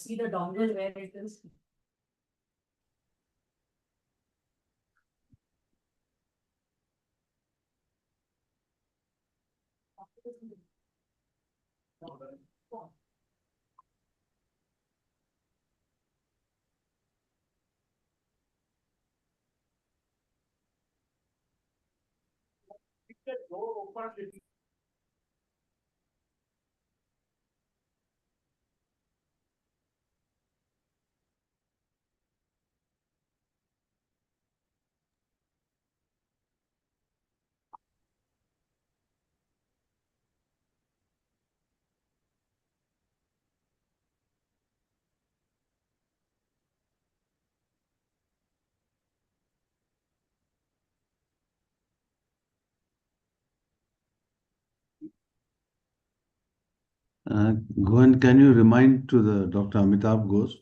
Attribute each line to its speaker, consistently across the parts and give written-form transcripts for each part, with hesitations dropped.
Speaker 1: see the dongle where it is.
Speaker 2: Gohan, can you remind to the Dr. Amitabh Ghosh?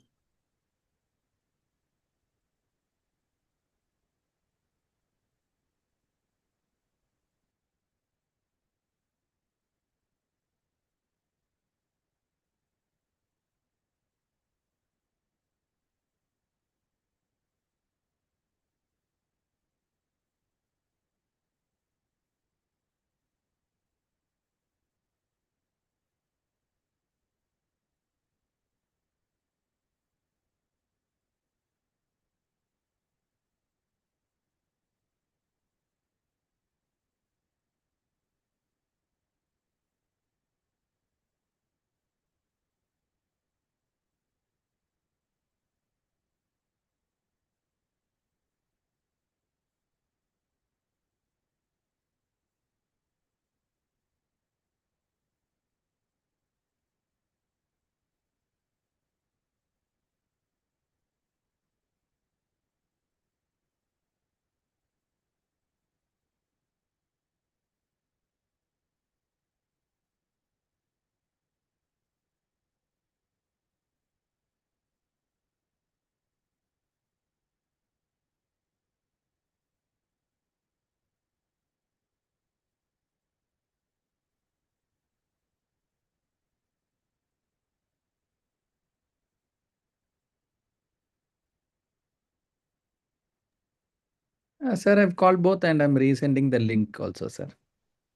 Speaker 3: Sir, I've called both and I'm resending the link also, sir.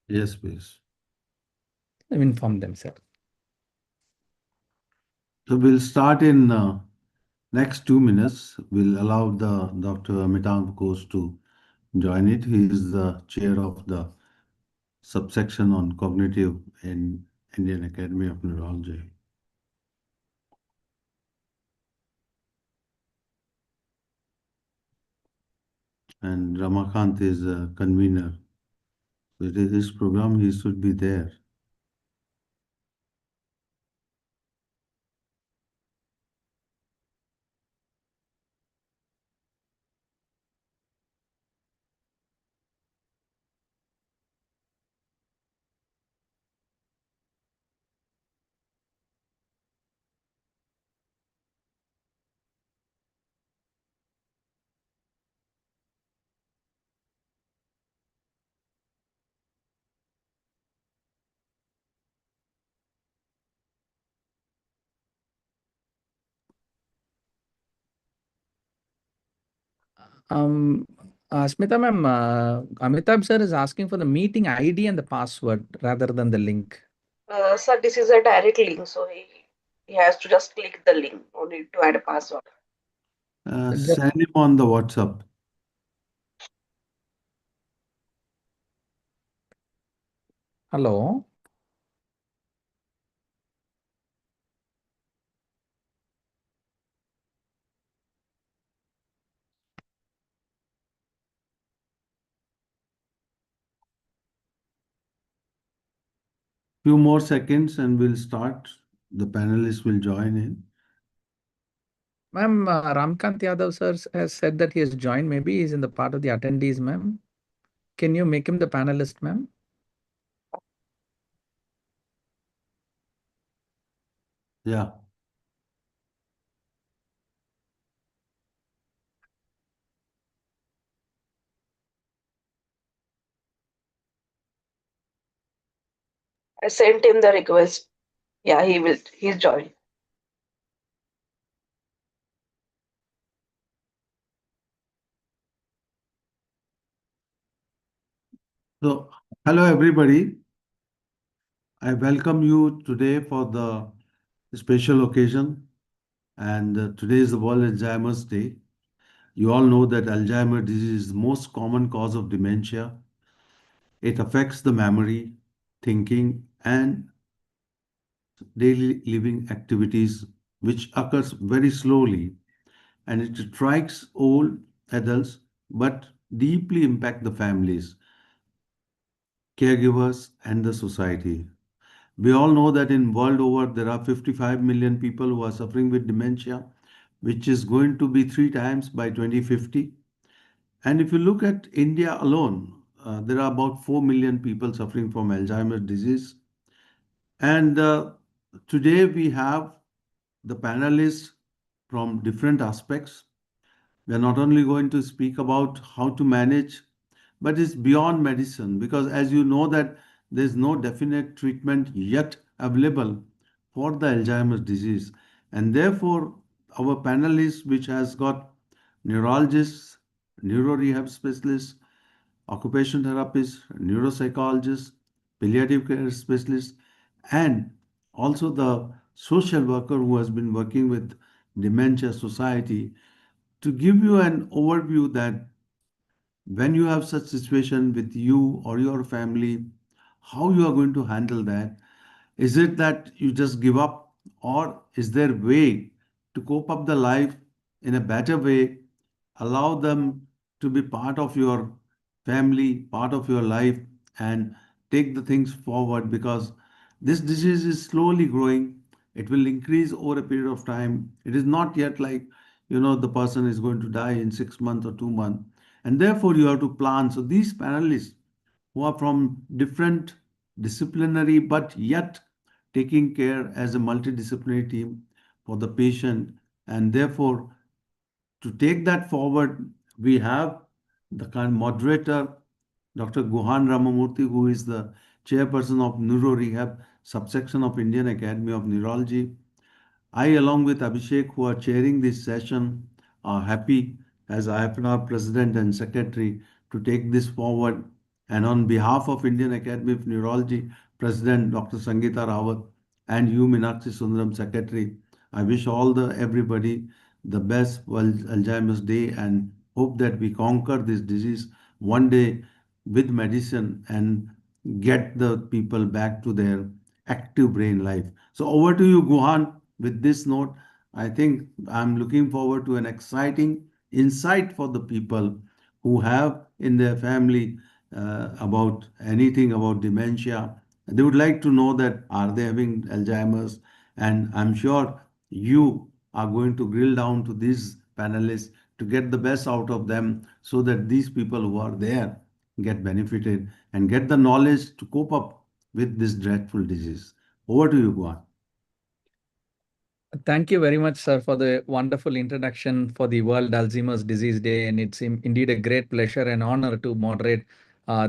Speaker 2: Yes, please.
Speaker 3: I've informed them, sir.
Speaker 2: So we'll start in next 2 minutes. We'll allow the Dr. Amitabh Ghosh to join it. He is the chair of the subsection on cognitive in Indian Academy of Neurology. And Ramakant is a convener. So it is his program, he should be there.
Speaker 3: Smita ma'am, Amitabh sir is asking for the meeting ID and the password rather than the link.
Speaker 1: Sir, this is a direct link, so he has to just click the link, no need to add a password.
Speaker 2: Send him on the WhatsApp.
Speaker 3: Hello.
Speaker 2: Few more seconds and we'll start. The panelists will join in.
Speaker 3: Ma'am, Ramkant Yadav sir has said that he has joined. Maybe he's in the part of the attendees, ma'am. Can you make him the panelist, ma'am?
Speaker 2: Yeah.
Speaker 1: I sent him the request. Yeah, he's joined.
Speaker 2: So, hello everybody. I welcome you today for the special occasion, and today is the World Alzheimer's Day. You all know that Alzheimer's disease is the most common cause of dementia. It affects the memory, thinking, and daily living activities, which occurs very slowly, and it strikes old adults but deeply impact the families, caregivers, and the society. We all know that in world over there are 55 million people who are suffering with dementia, which is going to be three times by 2050. And if you look at India alone, there are about 4 million people suffering from Alzheimer's disease. And today we have the panelists from different aspects. We are not only going to speak about how to manage, but it's beyond medicine because as you know that there's no definite treatment yet available for the Alzheimer's disease. And therefore, our panelists, which has got neurologists, neuro rehab specialists, occupational therapists, neuropsychologists, palliative care specialists, and also the social worker who has been working with Dementia Society to give you an overview that when you have such situation with you or your family, how you are going to handle that. Is it that you just give up, or is there way to cope up the life in a better way, allow them to be part of your family, part of your life, and take the things forward because this disease is slowly growing. It will increase over a period of time. It is not yet like, the person is going to die in 6 months or 2 months. And therefore, you have to plan. So these panelists who are from different disciplinary but yet taking care as a multidisciplinary team for the patient, and therefore to take that forward, we have the kind moderator, Dr. Guhan Ramamurthy, who is the chairperson of Neuro Rehab subsection of Indian Academy of Neurology. I, along with Abhishek, who are chairing this session, are happy as IFNR President and Secretary to take this forward. And on behalf of Indian Academy of Neurology, President Dr. Sangeeta Rawat and you, Meenakshi Sundaram, Secretary, I wish all the everybody the best World Alzheimer's Day and hope that we conquer this disease one day with medicine and get the people back to their active brain life. So over to you, Guhan. With this note, I think I'm looking forward to an exciting insight for the people who have in their family about anything about dementia. They would like to know that are they having Alzheimer's, and I'm sure you are going to drill down to these panelists to get the best out of them so that these people who are there get benefited and get the knowledge to cope up with this dreadful disease. Over to you, Guhan.
Speaker 3: Thank you very much, sir, for the wonderful introduction for the World Alzheimer's Disease Day. And it's indeed a great pleasure and honor to moderate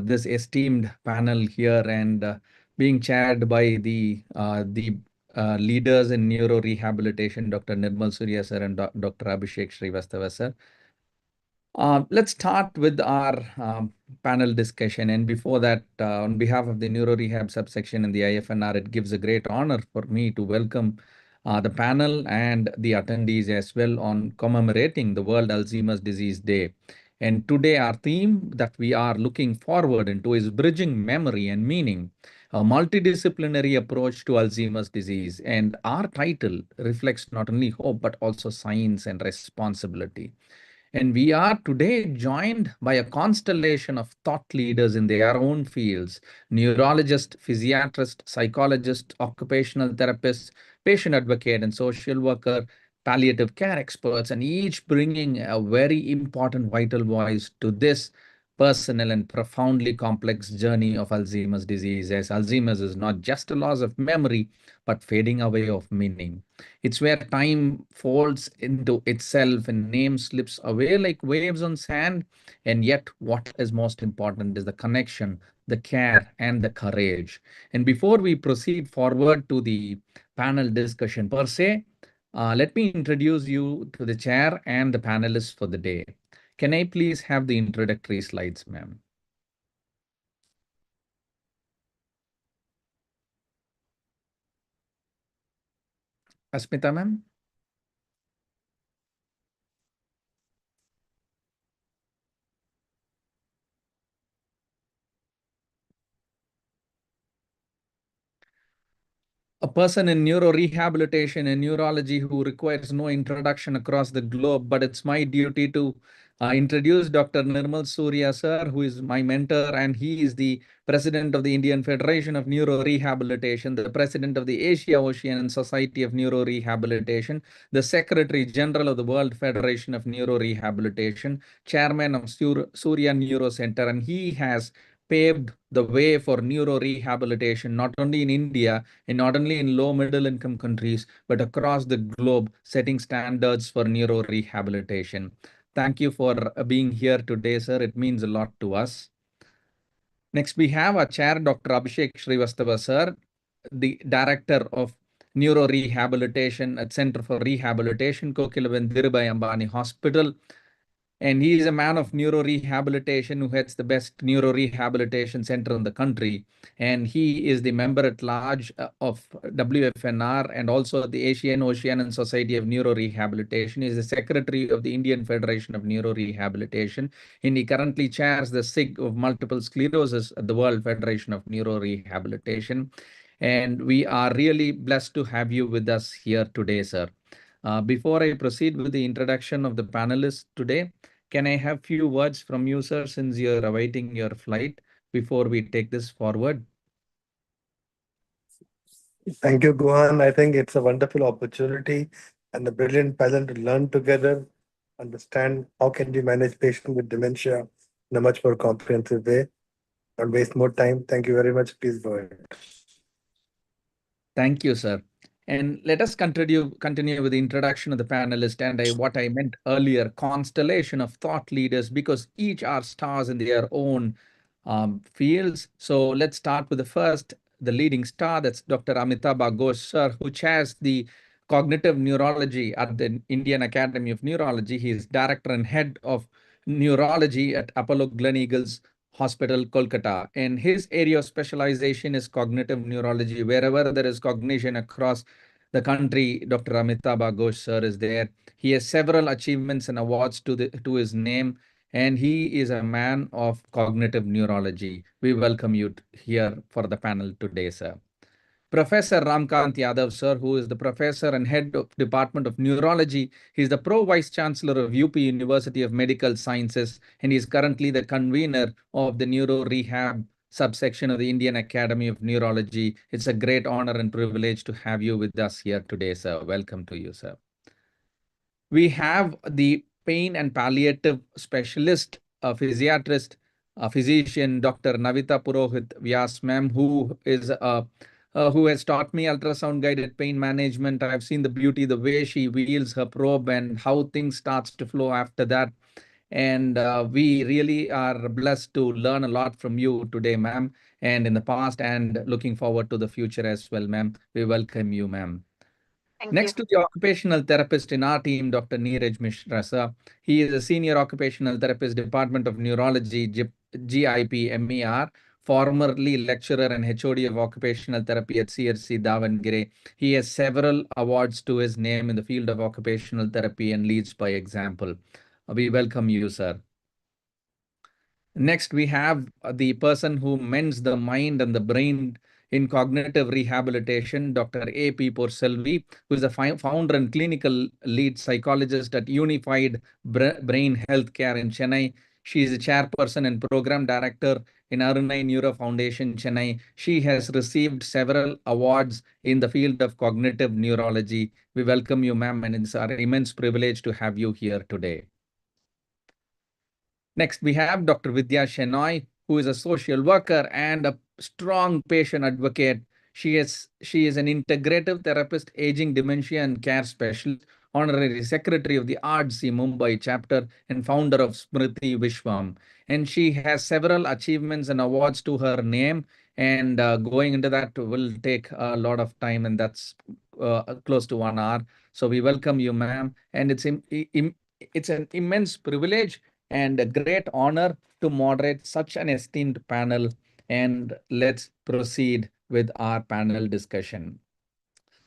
Speaker 3: this esteemed panel here and being chaired by the leaders in neuro rehabilitation, Dr. Nirmal Surya sir and Dr. Abhishek Srivastava sir. Let's start with our panel discussion. And before that, on behalf of the Neuro Rehab subsection in the IFNR, it gives a great honor for me to welcome the panel and the attendees as well on commemorating the World Alzheimer's Disease Day. And today, our theme that we are looking forward into is bridging memory and meaning, a multidisciplinary approach to Alzheimer's disease. And our title reflects not only hope, but also science and responsibility. And we are today joined by a constellation of thought leaders in their own fields: neurologist, physiatrist, psychologist, occupational therapist, patient advocate, and social worker, palliative care experts, and each bringing a very important vital voice to this personal and profoundly complex journey of Alzheimer's disease, as Alzheimer's is not just a loss of memory, but fading away of meaning. It's where time folds into itself and name slips away like waves on sand. And yet, what is most important is the connection, the care, and the courage. And before we proceed forward to the panel discussion per se, let me introduce you to the chair and the panelists for the day. Can I please have the introductory slides, ma'am? Asmita, ma'am? A person in neurorehabilitation and neurology who requires no introduction across the globe, but it's my duty to introduce Dr. Nirmal Surya, sir, who is my mentor, and he is the president of the Indian Federation of Neurorehabilitation, the president of the Asia Ocean Society of Neurorehabilitation, the secretary general of the World Federation of Neurorehabilitation, chairman of Surya Neuro Center, and he has paved the way for neurorehabilitation, not only in India, and not only in low middle income countries, but across the globe, setting standards for neuro rehabilitation. Thank you for being here today, sir. It means a lot to us. Next, we have our chair, Dr. Abhishek Srivastava, sir, the director of neuro rehabilitation at Center for Rehabilitation, Kokilavan Dhirubhai Ambani Hospital. And he is a man of neuro rehabilitation who heads the best neuro rehabilitation center in the country. And he is the member at large of WFNR and also the Asian Oceanian Society of Neuro Rehabilitation. He is the secretary of the Indian Federation of Neuro Rehabilitation. And he currently chairs the SIG of multiple sclerosis at the World Federation of Neuro Rehabilitation. And we are really blessed to have you with us here today, sir. Before I proceed with the introduction of the panelists today, can I have few words from you, sir, since you're awaiting your flight before we take this forward?
Speaker 4: Thank you, Guhan. I think it's a wonderful opportunity and a brilliant panel to learn together, understand how can we manage patients with dementia in a much more comprehensive way. Don't waste more time. Thank you very much. Please go ahead.
Speaker 3: Thank you, sir. And let us continue with the introduction of the panelist and what I meant earlier, constellation of thought leaders, because each are stars in their own fields. So let's start with the first, the leading star, that's Dr. Amitabh Ghosh, sir, who chairs the cognitive neurology at the Indian Academy of Neurology. He is director and head of neurology at Apollo Gleneagles Hospital, Kolkata. And his area of specialization is cognitive neurology. Wherever there is cognition across the country, Dr. Amitabh Ghosh sir is there. He has several achievements and awards to his name, and he is a man of cognitive neurology. We welcome you here for the panel today, sir. Professor Ramkant Yadav, sir, who is the professor and head of Department of Neurology. He is the Pro Vice Chancellor of UP University of Medical Sciences, and he is currently the convener of the Neuro Rehab subsection of the Indian Academy of Neurology. It's a great honor and privilege to have you with us here today, sir. Welcome to you, sir. We have the pain and palliative specialist, a physiatrist, a physician, Dr. Navita Purohit Vyas, ma'am, who has taught me ultrasound guided pain management. I've seen the beauty, the way she wheels her probe and how things starts to flow after that. And we really are blessed to learn a lot from you today, ma'am, and in the past, and looking forward to the future as well, ma'am. We welcome you, ma'am.
Speaker 1: Thank you.
Speaker 3: Next to the occupational therapist in our team, Dr. Neeraj Mishra, sir. He is a senior occupational therapist, Department of Neurology, GIP MER, formerly lecturer and HOD of occupational therapy at CRC Davangere. He has several awards to his name in the field of occupational therapy and leads by example. We welcome you, sir. Next, we have the person who mends the mind and the brain in cognitive rehabilitation, Dr. A.P. Porselvi, who is the founder and clinical lead psychologist at Unified Brain Healthcare in Chennai. She is a chairperson and program director in Arunai Neuro Foundation, Chennai. She has received several awards in the field of cognitive neurology. We welcome you, ma'am, and it's our immense privilege to have you here today. Next, we have Dr. Vidya Shenoy, who is a social worker and a strong patient advocate. She is an integrative therapist, aging dementia and care specialist, honorary secretary of the RDC Mumbai chapter, and founder of Smriti Vishwam. And she has several achievements and awards to her name. And going into that will take a lot of time, and that's close to 1 hour. So we welcome you, ma'am. And it's an immense privilege and a great honor to moderate such an esteemed panel. And let's proceed with our panel discussion.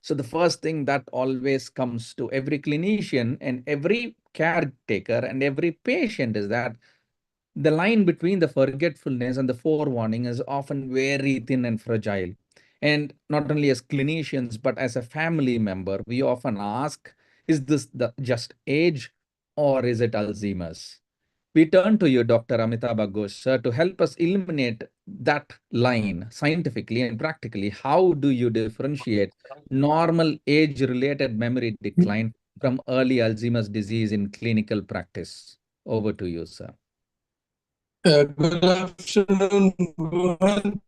Speaker 3: So the first thing that always comes to every clinician and every caretaker and every patient is that the line between the forgetfulness and the forewarning is often very thin and fragile. And not only as clinicians, but as a family member, we often ask, is this the just age or is it Alzheimer's? We turn to you, Dr. Amitabh Ghosh, sir, to help us eliminate that line scientifically and practically. How do you differentiate normal age-related memory decline from early Alzheimer's disease in clinical practice? Over to you, sir.
Speaker 5: Good afternoon, Gohan.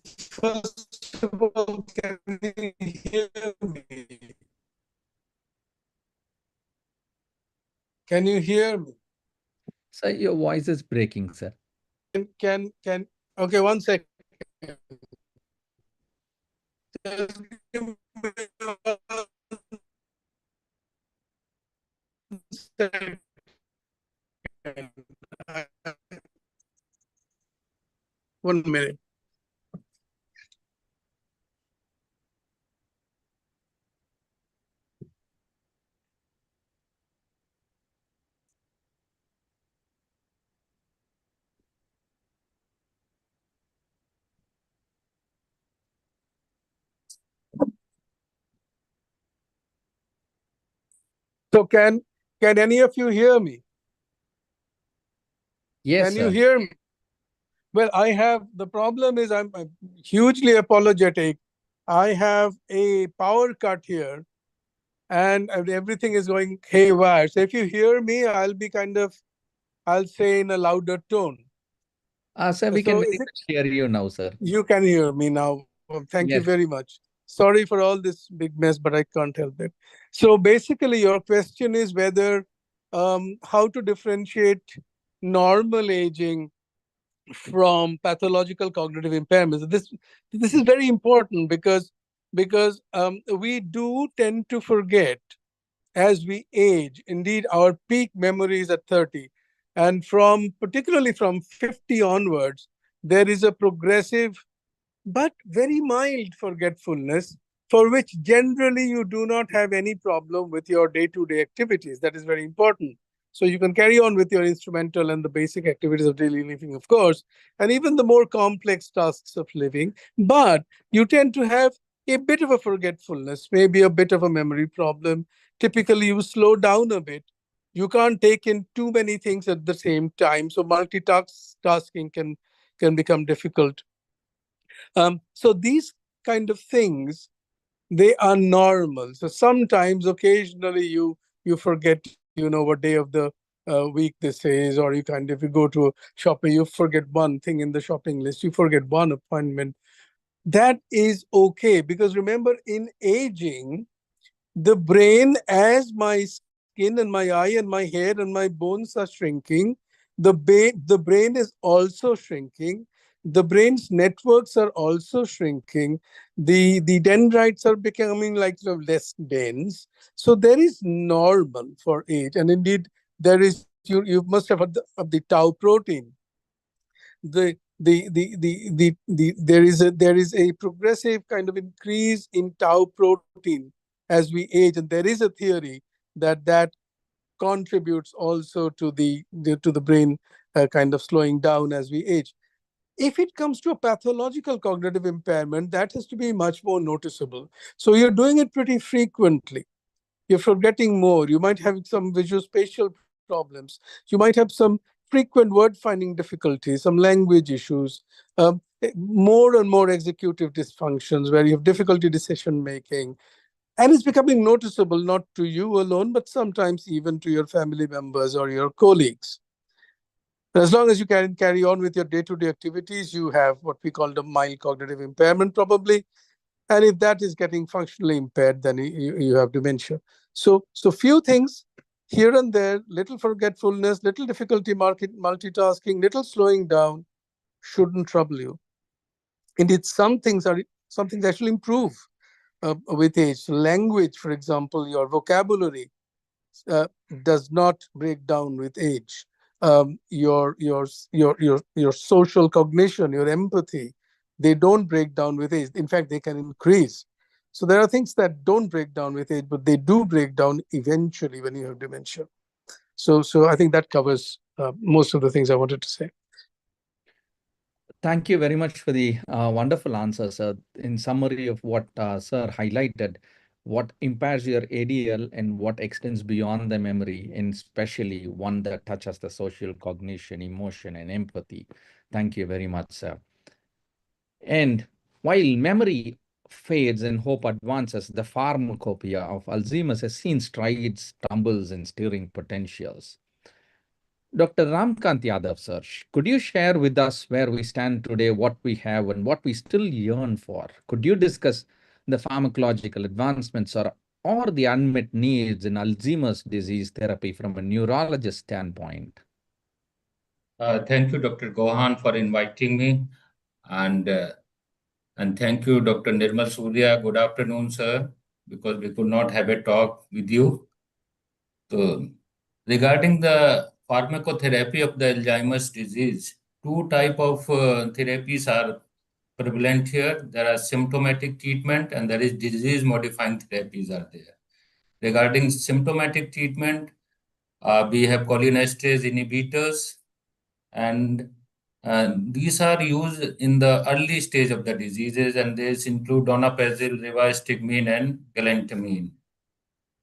Speaker 5: First of all, can you hear me? Can you hear me?
Speaker 3: Sir, your voice is breaking, sir.
Speaker 5: Okay, 1 second. Just give me 1 second. One minute. So can any of you hear me?
Speaker 3: Yes,
Speaker 5: Can
Speaker 3: sir.
Speaker 5: you hear me? Well, the problem is I'm hugely apologetic. I have a power cut here and everything is going haywire. So if you hear me, I'll say in a louder tone.
Speaker 3: Sir, we can
Speaker 5: So
Speaker 3: very much hear you now, sir.
Speaker 5: you can hear me now. Thank you
Speaker 3: Yes.
Speaker 5: very much. Sorry for all this big mess, but I can't help it. So basically, your question is whether how to differentiate normal aging from pathological cognitive impairments. This is very important because we do tend to forget as we age. Indeed, our peak memory is at 30, and particularly from 50 onwards, there is a progressive but very mild forgetfulness for which generally you do not have any problem with your day-to-day activities. That is very important. So you can carry on with your instrumental and the basic activities of daily living, of course, and even the more complex tasks of living. But you tend to have a bit of a forgetfulness, maybe a bit of a memory problem. Typically, you slow down a bit. You can't take in too many things at the same time. So multitasking can become difficult. So these kind of things, they are normal. So sometimes, occasionally, you forget, what day of the week this is, or if you go to shopping, you forget one thing in the shopping list, you forget one appointment. That is okay, because remember, in aging, the brain, as my skin and my eye and my hair and my bones are shrinking, the brain is also shrinking. The brain's networks are also shrinking. The dendrites are becoming like less dense. So there is normal for age. And indeed, you must have heard of the tau protein. There is a progressive kind of increase in tau protein as we age, and there is a theory that contributes also to the brain kind of slowing down as we age. If it comes to a pathological cognitive impairment, that has to be much more noticeable. So you're doing it pretty frequently. You're forgetting more. You might have some visuospatial problems. You might have some frequent word finding difficulties, some language issues, more and more executive dysfunctions where you have difficulty decision making. And it's becoming noticeable not to you alone, but sometimes even to your family members or your colleagues. As long as you can carry on with your day-to-day activities, you have what we call the mild cognitive impairment probably. And if that is getting functionally impaired, then you have dementia. So few things here and there, little forgetfulness, little difficulty multitasking, little slowing down shouldn't trouble you. Indeed, some things actually improve with age. Language, for example, your vocabulary does not break down with age. Your social cognition, your empathy, they don't break down with age. In fact, they can increase. So there are things that don't break down with age, but they do break down eventually when you have dementia. So I think that covers most of the things I wanted to say.
Speaker 3: Thank you very much for the wonderful answer, sir. In summary of what sir highlighted, what impairs your ADL and what extends beyond the memory, and especially one that touches the social cognition, emotion, and empathy. Thank you very much, sir. And while memory fades and hope advances, the pharmacopoeia of Alzheimer's has seen strides, stumbles, and steering potentials. Dr. Ramkant Yadav, sir, could you share with us where we stand today, what we have, and what we still yearn for? Could you discuss the pharmacological advancements or the unmet needs in Alzheimer's disease therapy from a neurologist standpoint?
Speaker 6: Thank you, Dr. Gohan, for inviting me. And thank you, Dr. Nirmal Surya. Good afternoon, sir, because we could not have a talk with you. So, regarding the pharmacotherapy of the Alzheimer's disease, two type of therapies are prevalent here. There are symptomatic treatment and there is disease-modifying therapies are there. Regarding symptomatic treatment, we have cholinesterase inhibitors, and these are used in the early stage of the diseases, and these include donepezil, rivastigmine, and galantamine.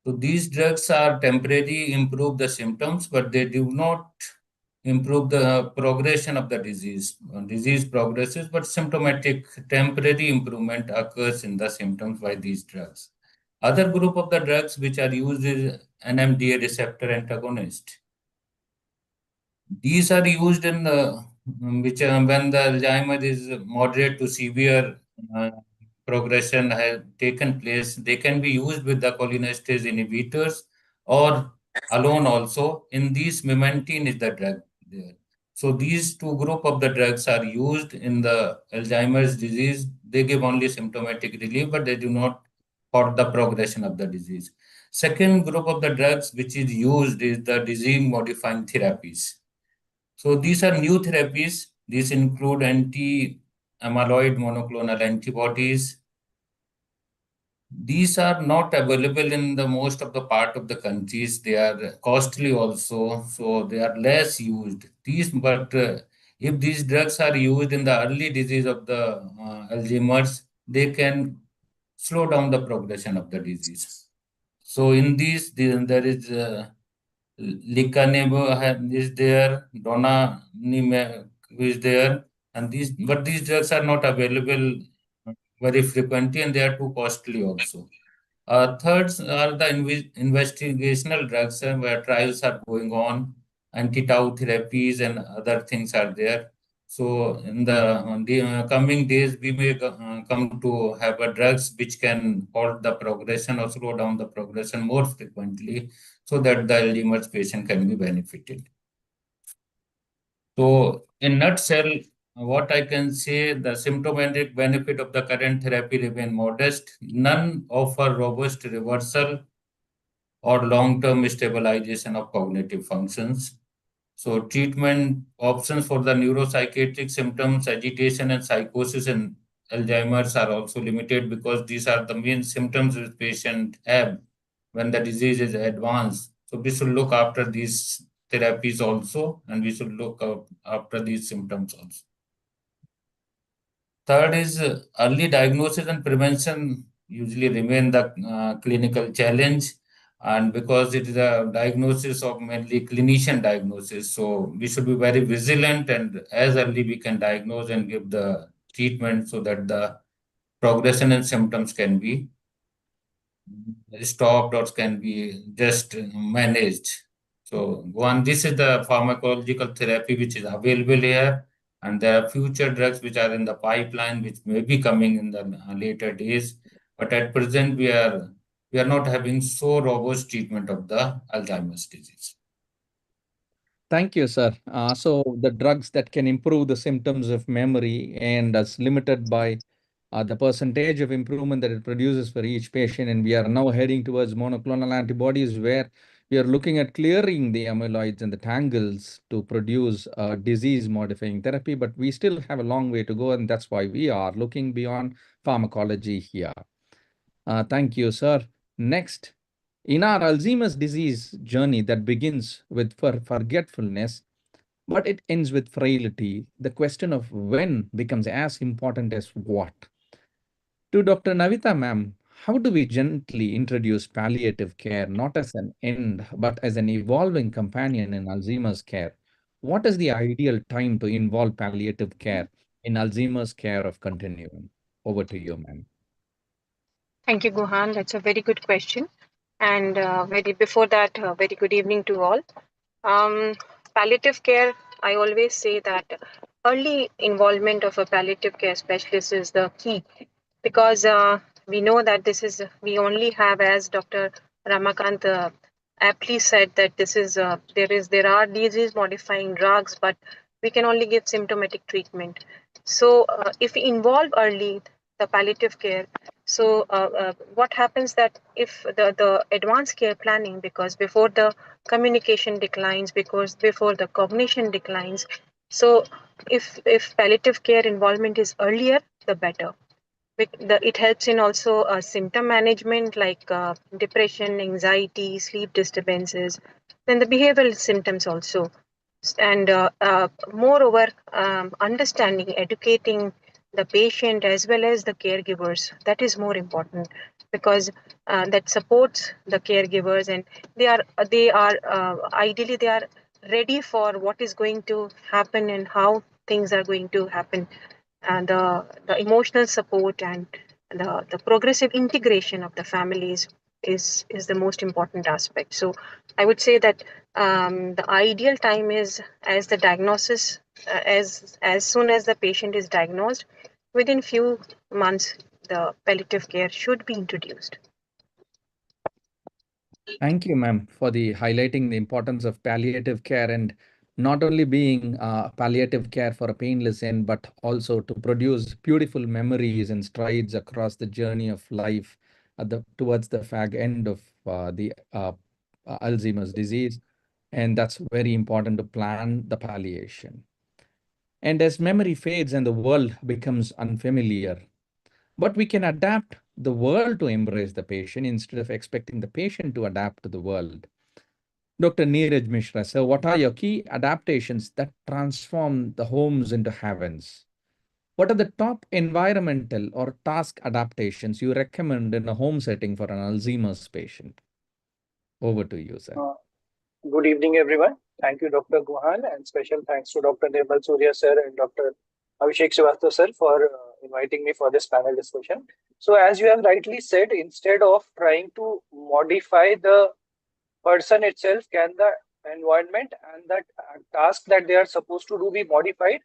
Speaker 6: So these drugs are temporary, improve the symptoms, but they do not improve the progression of the disease. Disease progresses, but symptomatic temporary improvement occurs in the symptoms by these drugs. Other group of the drugs which are used is NMDA receptor antagonist. These are used in which when the Alzheimer is moderate to severe progression has taken place. They can be used with the cholinesterase inhibitors or alone also. In these, memantine is the drug there. So these two group of the drugs are used in the Alzheimer's disease. They give only symptomatic relief, but they do not halt the progression of the disease. Second group of the drugs which is used is the disease modifying therapies. So these are new therapies. These include anti-amyloid monoclonal antibodies. These are not available in the most of the part of the countries. They are costly also, so they are less used. But if these drugs are used in the early disease of the Alzheimer's, they can slow down the progression of the disease. So in these, there is Licanebo is there, Donanime is there, and these drugs are not available very frequently, and they are too costly also. Thirds are the investigational drugs where trials are going on, anti-tau therapies and other things are there. So in the coming days, we may come to have a drugs which can halt the progression or slow down the progression more frequently, so that the Alzheimer's patient can be benefited. So in nutshell, what I can say, the symptomatic benefit of the current therapy remain modest. None offer robust reversal or long-term stabilization of cognitive functions. So treatment options for the neuropsychiatric symptoms, agitation and psychosis in Alzheimer's are also limited because these are the main symptoms which patient have when the disease is advanced. So we should look after these therapies also, and we should look after these symptoms also. Third is early diagnosis and prevention usually remain the clinical challenge. And because it is a diagnosis of mainly clinician diagnosis, so we should be very vigilant and as early we can diagnose and give the treatment so that the progression and symptoms can be stopped or can be just managed. So one, this is the pharmacological therapy which is available here, and there are future drugs which are in the pipeline which may be coming in the later days. But at present, we are not having so robust treatment of the Alzheimer's disease.
Speaker 3: Thank you, sir. So the drugs that can improve the symptoms of memory and as limited by the percentage of improvement that it produces for each patient. And we are now heading towards monoclonal antibodies where We are looking at clearing the amyloids and the tangles to produce a disease-modifying therapy, but we still have a long way to go, and that's why we are looking beyond pharmacology here. Thank you, sir. Next, in our Alzheimer's disease journey that begins with forgetfulness, but it ends with frailty, the question of when becomes as important as what. To Dr. Navita, ma'am, how do we gently introduce palliative care not as an end, but as an evolving companion in Alzheimer's care? What is the ideal time to involve palliative care in Alzheimer's care of continuum? Over to you, ma'am.
Speaker 7: Thank you, Guhan. That's a very good question. And very before that, very good evening to all. Um, Palliative care, I always say that early involvement of a palliative care specialist is the key, because we know that we only have, as Dr. Ramakant aptly said, that there are disease modifying drugs, but we can only give symptomatic treatment. So if we involve early the palliative care, so what happens that if the advanced care planning, because before the communication declines, because before the cognition declines, so if palliative care involvement is earlier, the better. It helps in also symptom management like depression, anxiety, sleep disturbances, then the behavioral symptoms also. And moreover, understanding, educating the patient as well as the caregivers, that is more important, because that supports the caregivers, and they are ideally they are ready for what is going to happen and how things are going to happen, and the emotional support and the progressive integration of the families is the most important aspect. So I would say that the ideal time is as the diagnosis, as soon as the patient is diagnosed, within few months the palliative care should be introduced.
Speaker 3: Thank you, ma'am, for the highlighting the importance of palliative care, and not only being palliative care for a painless end, but also to produce beautiful memories and strides across the journey of life towards the fag end of the Alzheimer's disease. And that's very important to plan the palliation. And as memory fades and the world becomes unfamiliar, but we can adapt the world to embrace the patient instead of expecting the patient to adapt to the world. Dr. Neeraj Mishra, so what are your key adaptations that transform the homes into heavens? What are the top environmental or task adaptations you recommend in a home setting for an Alzheimer's patient? Over to you, sir.
Speaker 8: Good evening, everyone. Thank you, Dr. Guhan, and special thanks to Dr. Nirmal Surya, sir, and Dr. Abhishek Srivastava, sir, for inviting me for this panel discussion. So, as you have rightly said, instead of trying to modify the person itself, can the environment and that task that they are supposed to do be modified?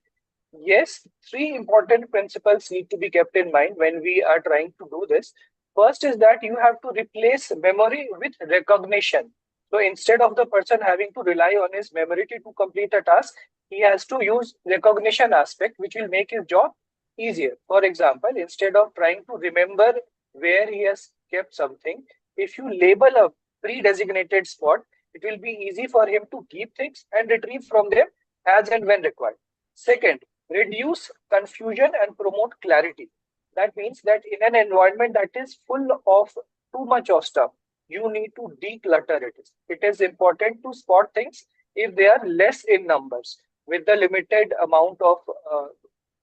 Speaker 8: Yes, three important principles need to be kept in mind when we are trying to do this. First is that you have to replace memory with recognition. So instead of the person having to rely on his memory to complete a task, he has to use recognition aspect, which will make his job easier. For example, instead of trying to remember where he has kept something, if you label a pre-designated spot, it will be easy for him to keep things and retrieve from them as and when required. Second, reduce confusion and promote clarity. That means that in an environment that is full of too much of stuff, you need to declutter it. It is important to spot things if they are less in numbers. With the limited amount of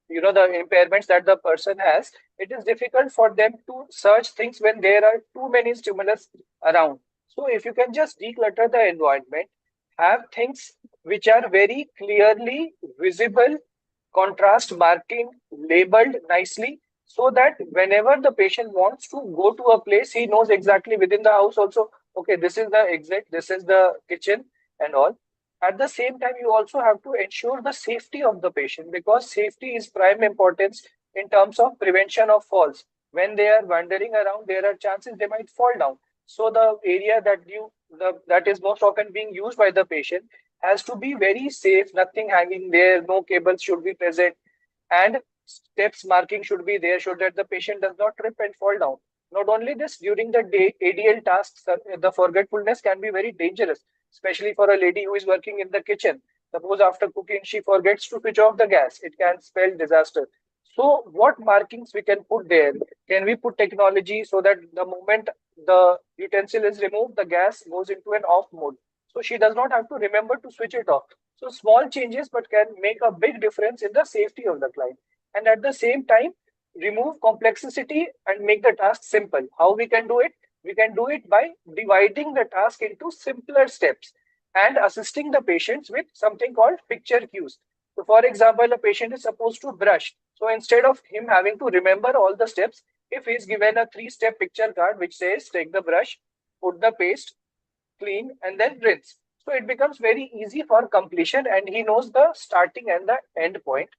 Speaker 8: the impairments that the person has, it is difficult for them to search things when there are too many stimulus around. So if you can just declutter the environment, have things which are very clearly visible, contrast marking, labeled nicely, so that whenever the patient wants to go to a place, he knows exactly within the house also, okay, this is the exit, this is the kitchen and all. At the same time, you also have to ensure the safety of the patient, because safety is prime importance in terms of prevention of falls. When they are wandering around, there are chances they might fall down. So the area that is most often being used by the patient has to be very safe, nothing hanging there, no cables should be present, and steps marking should be there so that the patient does not trip and fall down. Not only this, during the day, ADL tasks, the forgetfulness can be very dangerous, especially for a lady who is working in the kitchen. Suppose after cooking, she forgets to switch off the gas. It can spell disaster. So, what markings we can put there? Can we put technology so that the moment the utensil is removed, the gas goes into an off mode? So, she does not have to remember to switch it off. So, small changes, but can make a big difference in the safety of the client. And at the same time, remove complexity and make the task simple. How we can do it? We can do it by dividing the task into simpler steps and assisting the patients with something called picture cues. So, for example, a patient is supposed to brush. So, instead of him having to remember all the steps, if he is given a 3-step picture card which says take the brush, put the paste, clean, and then rinse. So it becomes very easy for completion and he knows the starting and the end point.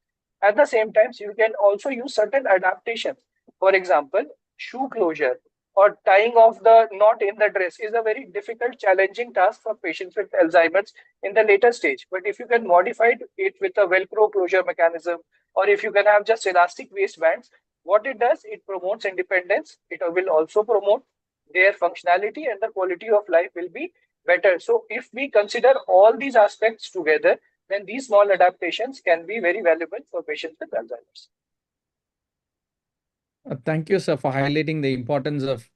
Speaker 8: At the same time, you can also use certain adaptations. For example, shoe closure or tying off the knot in the dress is a very difficult, challenging task for patients with Alzheimer's in the later stage. But if you can modify it with a Velcro closure mechanism, or if you can have just elastic waistbands, what it does, it promotes independence. It will also promote their functionality and the quality of life will be better. So if we consider all these aspects together, then these small adaptations can be very valuable for patients with Alzheimer's.
Speaker 3: Thank you, sir, for highlighting the importance of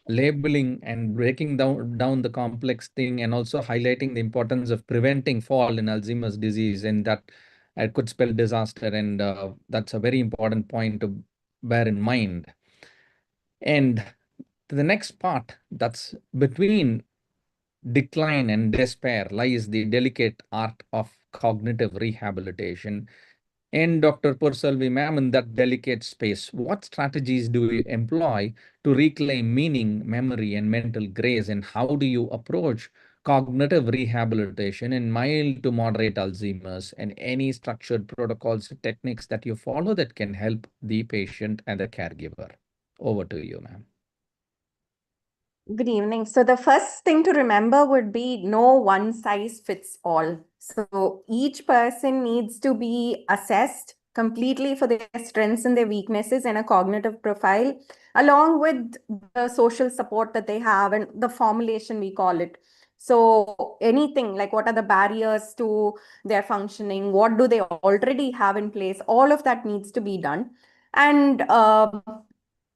Speaker 3: labeling and breaking down the complex thing, and also highlighting the importance of preventing fall in Alzheimer's disease, and that it could spell disaster. And that's a very important point to bear in mind. And the next part, that's between decline and despair, lies the delicate art of cognitive rehabilitation. And Dr. Pursalvi, ma'am, in that delicate space, what strategies do you employ to reclaim meaning, memory, and mental grace? And how do you approach cognitive rehabilitation in mild to moderate Alzheimer's, and any structured protocols, techniques that you follow that can help the patient and the caregiver? Over to you, ma'am.
Speaker 9: Good evening. So the first thing to remember would be no one size fits all. So each person needs to be assessed completely for their strengths and their weaknesses and a cognitive profile, along with the social support that they have and the formulation, we call it. So anything like what are the barriers to their functioning? What do they already have in place? All of that needs to be done. And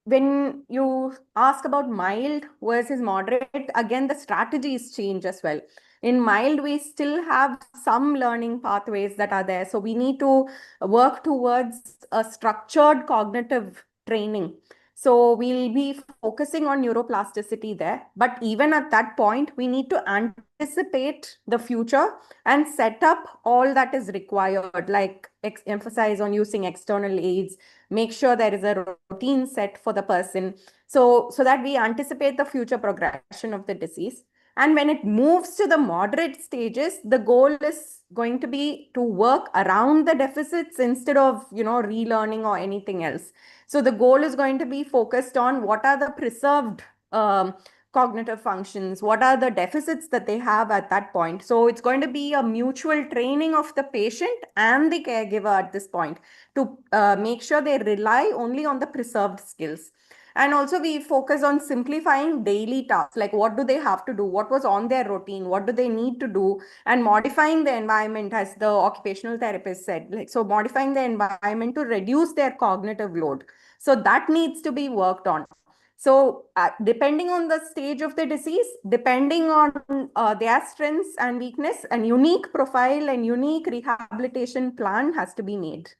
Speaker 9: when you ask about mild versus moderate, again, the strategies change as well. In mild, we still have some learning pathways that are there. So we need to work towards a structured cognitive training. So we'll be focusing on neuroplasticity there. But even at that point, we need to anticipate the future and set up all that is required, like emphasize on using external aids, make sure there is a routine set for the person, so that we anticipate the future progression of the disease. And when it moves to the moderate stages, the goal is going to be to work around the deficits instead of relearning or anything else. So the goal is going to be focused on what are the preserved cognitive functions, what are the deficits that they have at that point. So it's going to be a mutual training of the patient and the caregiver at this point to make sure they rely only on the preserved skills. And also we focus on simplifying daily tasks, like what do they have to do, what was on their routine, what do they need to do, and modifying the environment, as the occupational therapist said, like, so modifying the environment to reduce their cognitive load. So that needs to be worked on. So depending on the stage of the disease, depending on their strengths and weakness, a unique profile and unique rehabilitation plan has to be made.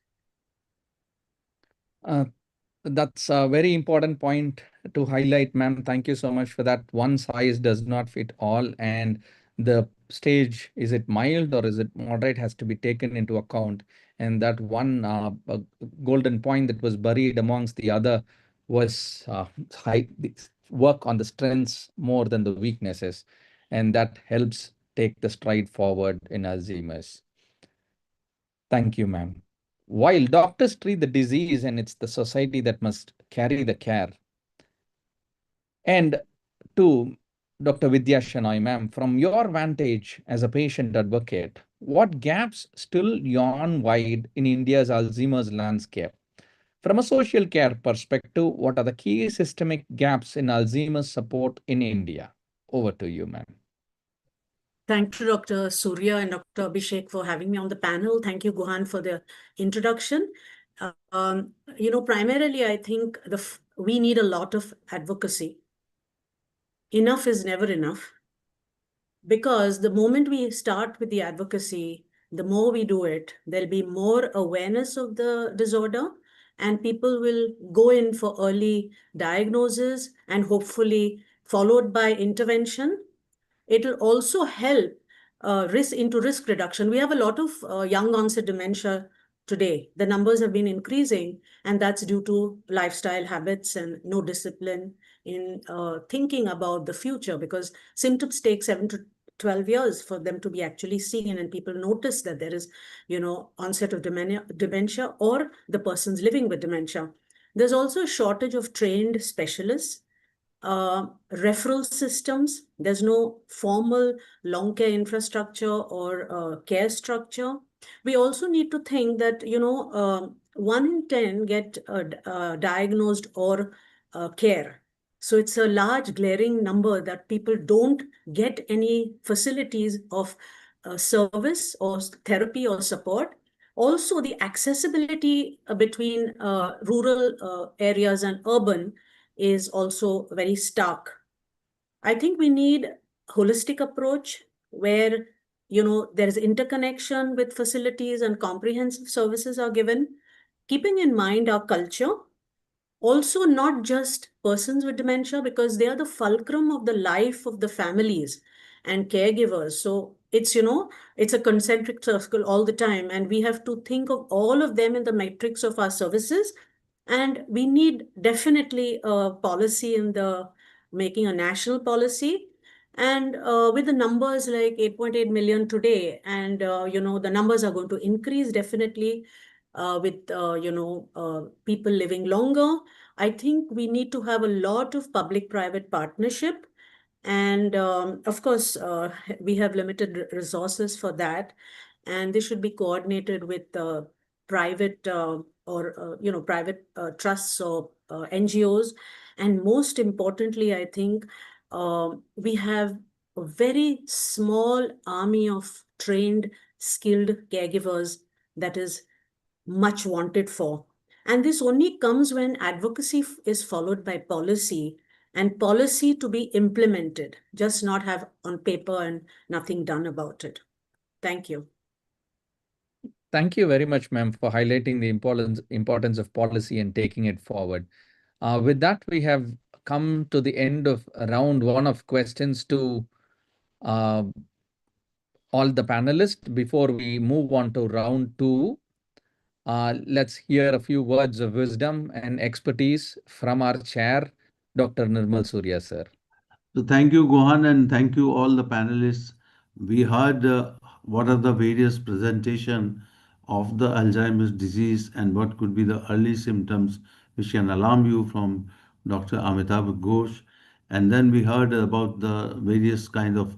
Speaker 3: That's a very important point to highlight, ma'am. Thank you so much for that. One size does not fit all, and the stage, is it mild or is it moderate, has to be taken into account. And that one golden point that was buried amongst the other was work on the strengths more than the weaknesses, and that helps take the stride forward in Alzheimer's. Thank you, ma'am. While doctors treat the disease, and it's the society that must carry the care. And to Dr. Vidya Shenoy, ma'am, from your vantage as a patient advocate, what gaps still yawn wide in India's Alzheimer's landscape? From a social care perspective, what are the key systemic gaps in Alzheimer's support in India? Over to you, ma'am.
Speaker 10: Thank you, Dr. Surya and Dr. Abhishek, for having me on the panel. Thank you, Guhan, for the introduction. Primarily, I think we need a lot of advocacy. Enough is never enough, because the moment we start with the advocacy, the more we do it, there'll be more awareness of the disorder, and people will go in for early diagnosis and hopefully followed by intervention. It'll also help risk reduction. We have a lot of young onset dementia today. The numbers have been increasing, and that's due to lifestyle habits and no discipline in thinking about the future, because symptoms take 7 to 12 years for them to be actually seen, and people notice that there is, onset of dementia or the person's living with dementia. There's also a shortage of trained specialists, referral systems. There's no formal long care infrastructure or care structure. We also need to think that 1 in 10 get diagnosed or care. So it's a large glaring number that people don't get any facilities of service or therapy or support. Also, the accessibility between rural areas and urban is also very stark. I think we need holistic approach where there is interconnection with facilities and comprehensive services are given, keeping in mind our culture. Also, not just persons with dementia, because they are the fulcrum of the life of the families and caregivers. So it's a concentric circle all the time, and we have to think of all of them in the matrix of our services. And we need definitely a policy in the making a national policy. And with the numbers like 8.8 million today, and the numbers are going to increase definitely with people living longer. I think we need to have a lot of public-private partnership. And of course, we have limited resources for that. And this should be coordinated with private private trusts or NGOs. And most importantly, I think we have a very small army of trained, skilled caregivers that is much wanted for. And this only comes when advocacy is followed by policy, and policy to be implemented, just not have on paper and nothing done about it. Thank you.
Speaker 3: Thank you very much, ma'am, for highlighting the importance of policy and taking it forward. With that, we have come to the end of round one of questions to all the panelists. Before we move on to round two, let's hear a few words of wisdom and expertise from our chair, Dr. Nirmal Surya, sir.
Speaker 2: So thank you, Gohan, and thank you all the panelists. We heard what are the various presentation of the Alzheimer's disease and what could be the early symptoms which can alarm you from Dr. Amitabh Ghosh. And then we heard about the various kind of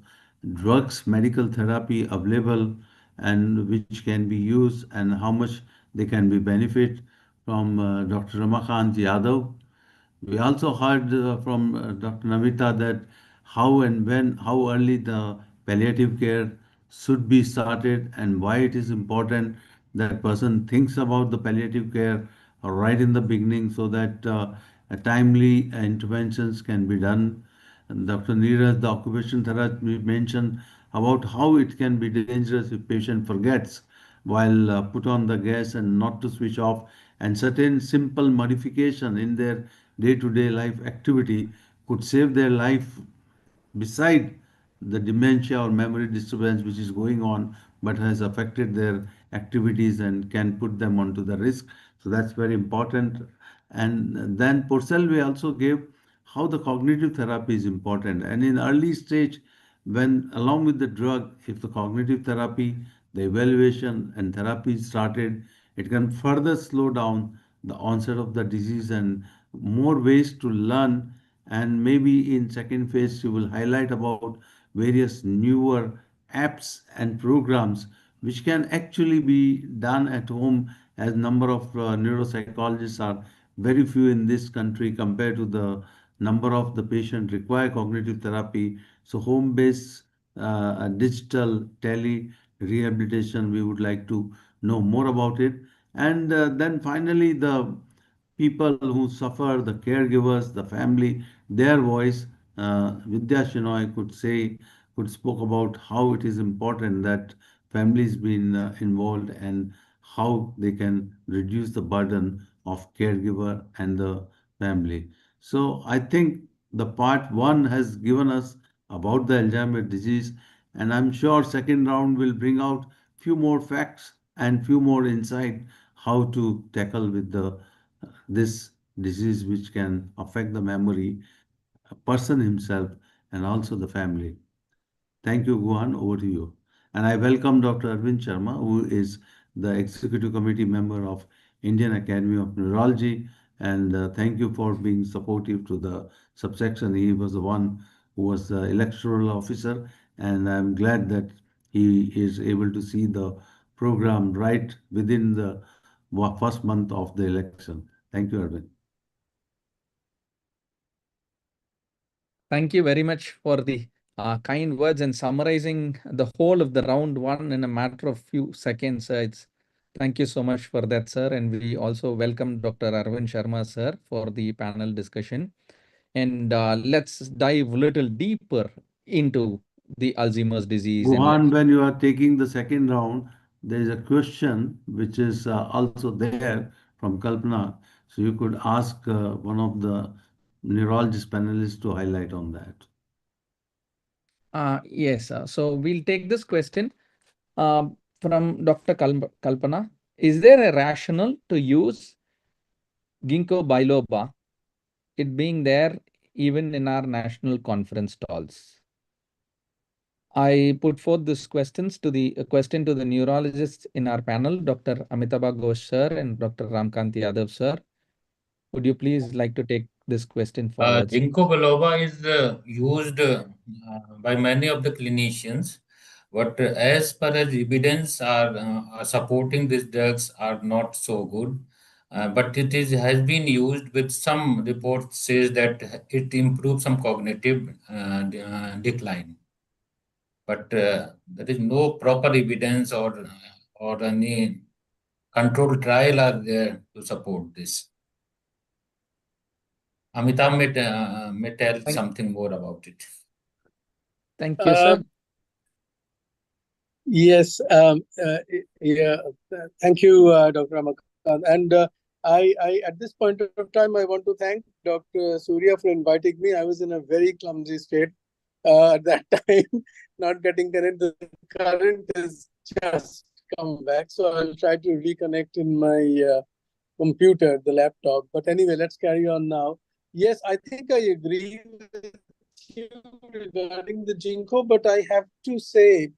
Speaker 2: drugs, medical therapy available and which can be used and how much they can be benefit from Dr. Ramakant Yadav. We also heard from Dr. Namita that how and when, how early the palliative care should be started and why it is important that person thinks about the palliative care right in the beginning so that timely interventions can be done. And Dr. Neeraj, the occupation therapist, mentioned about how it can be dangerous if patient forgets while put on the gas and not to switch off, and certain simple modification in their day-to-day life activity could save their life beside the dementia or memory disturbance which is going on but has affected their activities and can put them onto the risk. So that's very important. And then Purcell also gave how the cognitive therapy is important. And in early stage, when along with the drug, if the cognitive therapy, the evaluation and therapy is started, it can further slow down the onset of the disease and more ways to learn. And maybe in second phase, you will highlight about various newer apps and programs which can actually be done at home as number of neuropsychologists are very few in this country compared to the number of the patient require cognitive therapy. So home-based digital tele rehabilitation, we would like to know more about it. And then finally, the people who suffer, the caregivers, the family, their voice. Vidya Shenoy could spoke about how it is important that families been involved and how they can reduce the burden of caregiver and the family. So I think the part one has given us about the Alzheimer's disease, and I'm sure second round will bring out few more facts and few more insight how to tackle with the this disease which can affect the memory, a person himself, and also the family. Thank you, Guhan. Over to you. And I welcome Dr. Arvind Sharma, who is the Executive Committee member of Indian Academy of Neurology. And thank you for being supportive to the subsection. He was the one who was the electoral officer, and I'm glad that he is able to see the program right within the first month of the election. Thank you, Arvind.
Speaker 3: Thank you very much for the kind words and summarizing the whole of the round one in a matter of few seconds. Thank you so much for that, sir. And we also welcome Dr. Arvind Sharma, sir, for the panel discussion. And let's dive a little deeper into the Alzheimer's disease.
Speaker 2: Guhan, when you are taking the second round, there is a question which is also there from Kalpana. So you could ask one of the neurologist panelists to highlight on that.
Speaker 3: Yes, so we'll take this question from Dr. Kalpana. Is there a rationale to use ginkgo biloba, it being there even in our national conference stalls? I put forth this question to the neurologists in our panel, Dr. Amitabha Ghosh sir and Dr. Ramkanti Yadav sir. Would you please like to take this question forward?
Speaker 6: Ginkgo biloba is used by many of the clinicians, but as far as evidence are supporting these drugs are not so good. But it has been used with some reports says that it improves some cognitive decline. But there is no proper evidence or any controlled trial are there to support this. Amitabh may tell something more about it.
Speaker 3: Thank you, sir.
Speaker 5: Yes, yeah. Thank you, Dr. Ramakant. And I, at this point of time, I want to thank Dr. Surya for inviting me. I was in a very clumsy state at that time, not getting connected. The current has just come back, so I'll try to reconnect in my computer, the laptop. But anyway, let's carry on now. Yes, I think I agree with you regarding the ginkgo, but I have to say,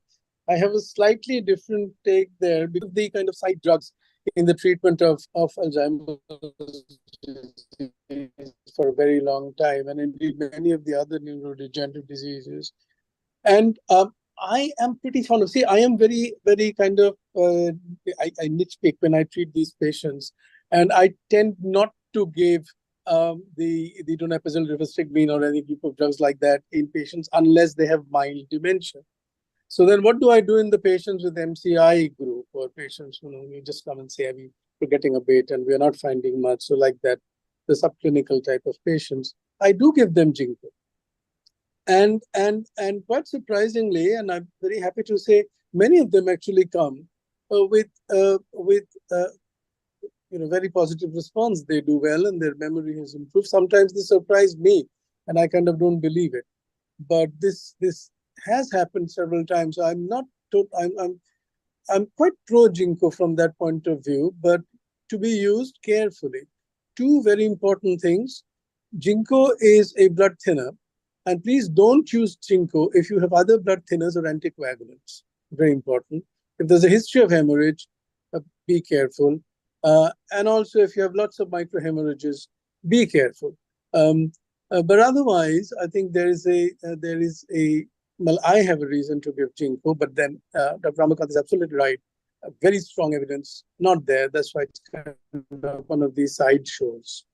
Speaker 5: I have a slightly different take there because of the kind of side drugs in the treatment of Alzheimer's disease for a very long time, and indeed many of the other neurodegenerative diseases. And I am pretty fond of, I am very, very kind of, I nitpick when I treat these patients, and I tend not to give the donepezil, rivastigmine, or any group of drugs like that in patients unless they have mild dementia. So then what do I do in the patients with MCI group or patients who you just come and say, we're getting a bit and we're not finding much. So like that, the subclinical type of patients, I do give them ginkgo. And quite surprisingly, and I'm very happy to say, many of them actually come with very positive response. They do well and their memory has improved. Sometimes they surprise me and I kind of don't believe it. But this has happened several times. So I'm not. I'm quite pro ginkgo from that point of view, but to be used carefully. Two very important things. Ginkgo is a blood thinner, and please don't use ginkgo if you have other blood thinners or anticoagulants. Very important. If there's a history of hemorrhage, be careful. And also, if you have lots of microhemorrhages, be careful. But otherwise, I think there is a well, I have a reason to give ginkgo, but then Dr. Ramakant is absolutely right. very strong evidence not there. That's why it's kind of one of these side shows.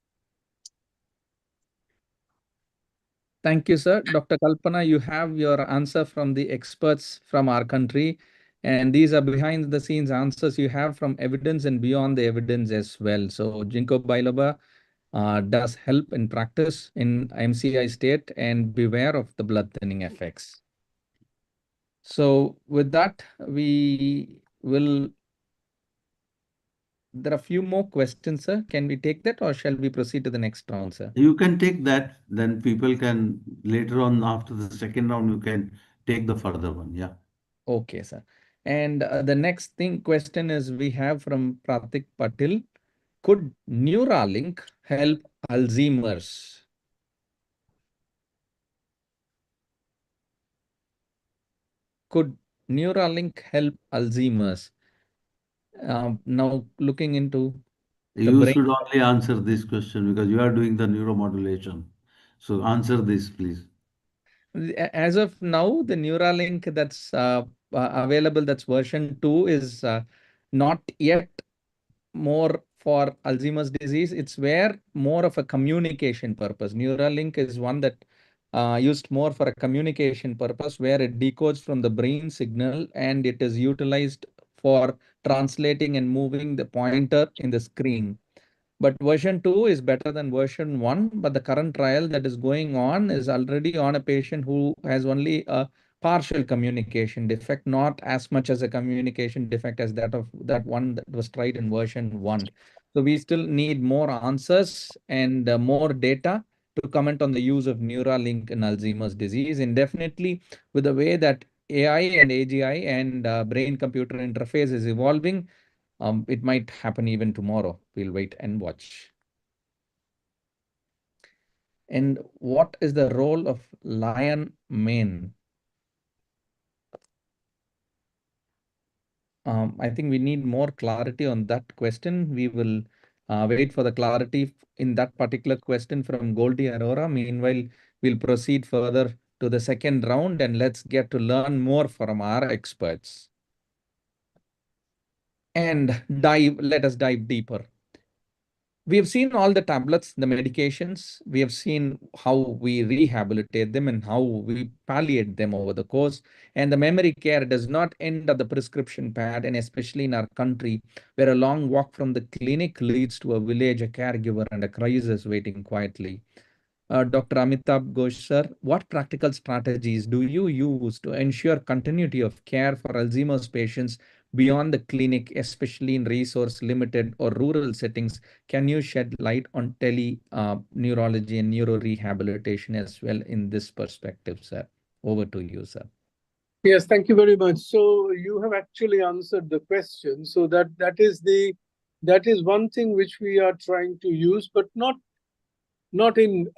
Speaker 3: Thank you, sir. Dr. Kalpana, you have your answer from the experts from our country. And these are behind the scenes answers you have from evidence and beyond the evidence as well. So ginkgo biloba does help in practice in MCI state, and beware of the blood thinning effects. So with that, we will. There are a few more questions, sir. Can we take that, or shall we proceed to the next round, sir?
Speaker 2: You can take that, then people can later on after the second round, you can take the further one. Yeah.
Speaker 3: Okay, sir. And the next question is we have from Pratik Patil. Could Neuralink help Alzheimer's? Could Neuralink help Alzheimer's? Now looking into the
Speaker 2: You
Speaker 3: brain.
Speaker 2: should only answer this question because you are doing the neuromodulation. So answer this, please.
Speaker 3: As of now, the Neuralink that's available, that's version 2, is not yet more for Alzheimer's disease. It's where more of a communication purpose. Neuralink is one that used more for a communication purpose, where it decodes from the brain signal and it is utilized for translating and moving the pointer in the screen. But version 2 is better than version 1. But the current trial that is going on is already on a patient who has only a partial communication defect, not as much as a communication defect as that of that one that was tried in version 1. So we still need more answers and more data to comment on the use of Neuralink in Alzheimer's disease. And definitely with the way that AI and AGI and brain-computer interface is evolving, it might happen even tomorrow. We'll wait and watch. And what is the role of lion mane? I think we need more clarity on that question. We will wait for the clarity in that particular question from Goldie Aurora. Meanwhile, we'll proceed further to the second round and let's get to learn more from our experts. And let us dive deeper. We have seen all the tablets, the medications. We have seen how we rehabilitate them and how we palliate them over the course. And the memory care does not end at the prescription pad, and especially in our country, where a long walk from the clinic leads to a village, a caregiver, and a crisis waiting quietly. Dr. Amitabh Ghosh, sir, what practical strategies do you use to ensure continuity of care for Alzheimer's patients beyond the clinic, especially in resource limited or rural settings? Can you shed light on neurology and neurorehabilitation as well in this perspective, sir? Over to you, sir.
Speaker 5: Yes, thank you very much. So you have actually answered the question. So that is one thing which we are trying to use, but not in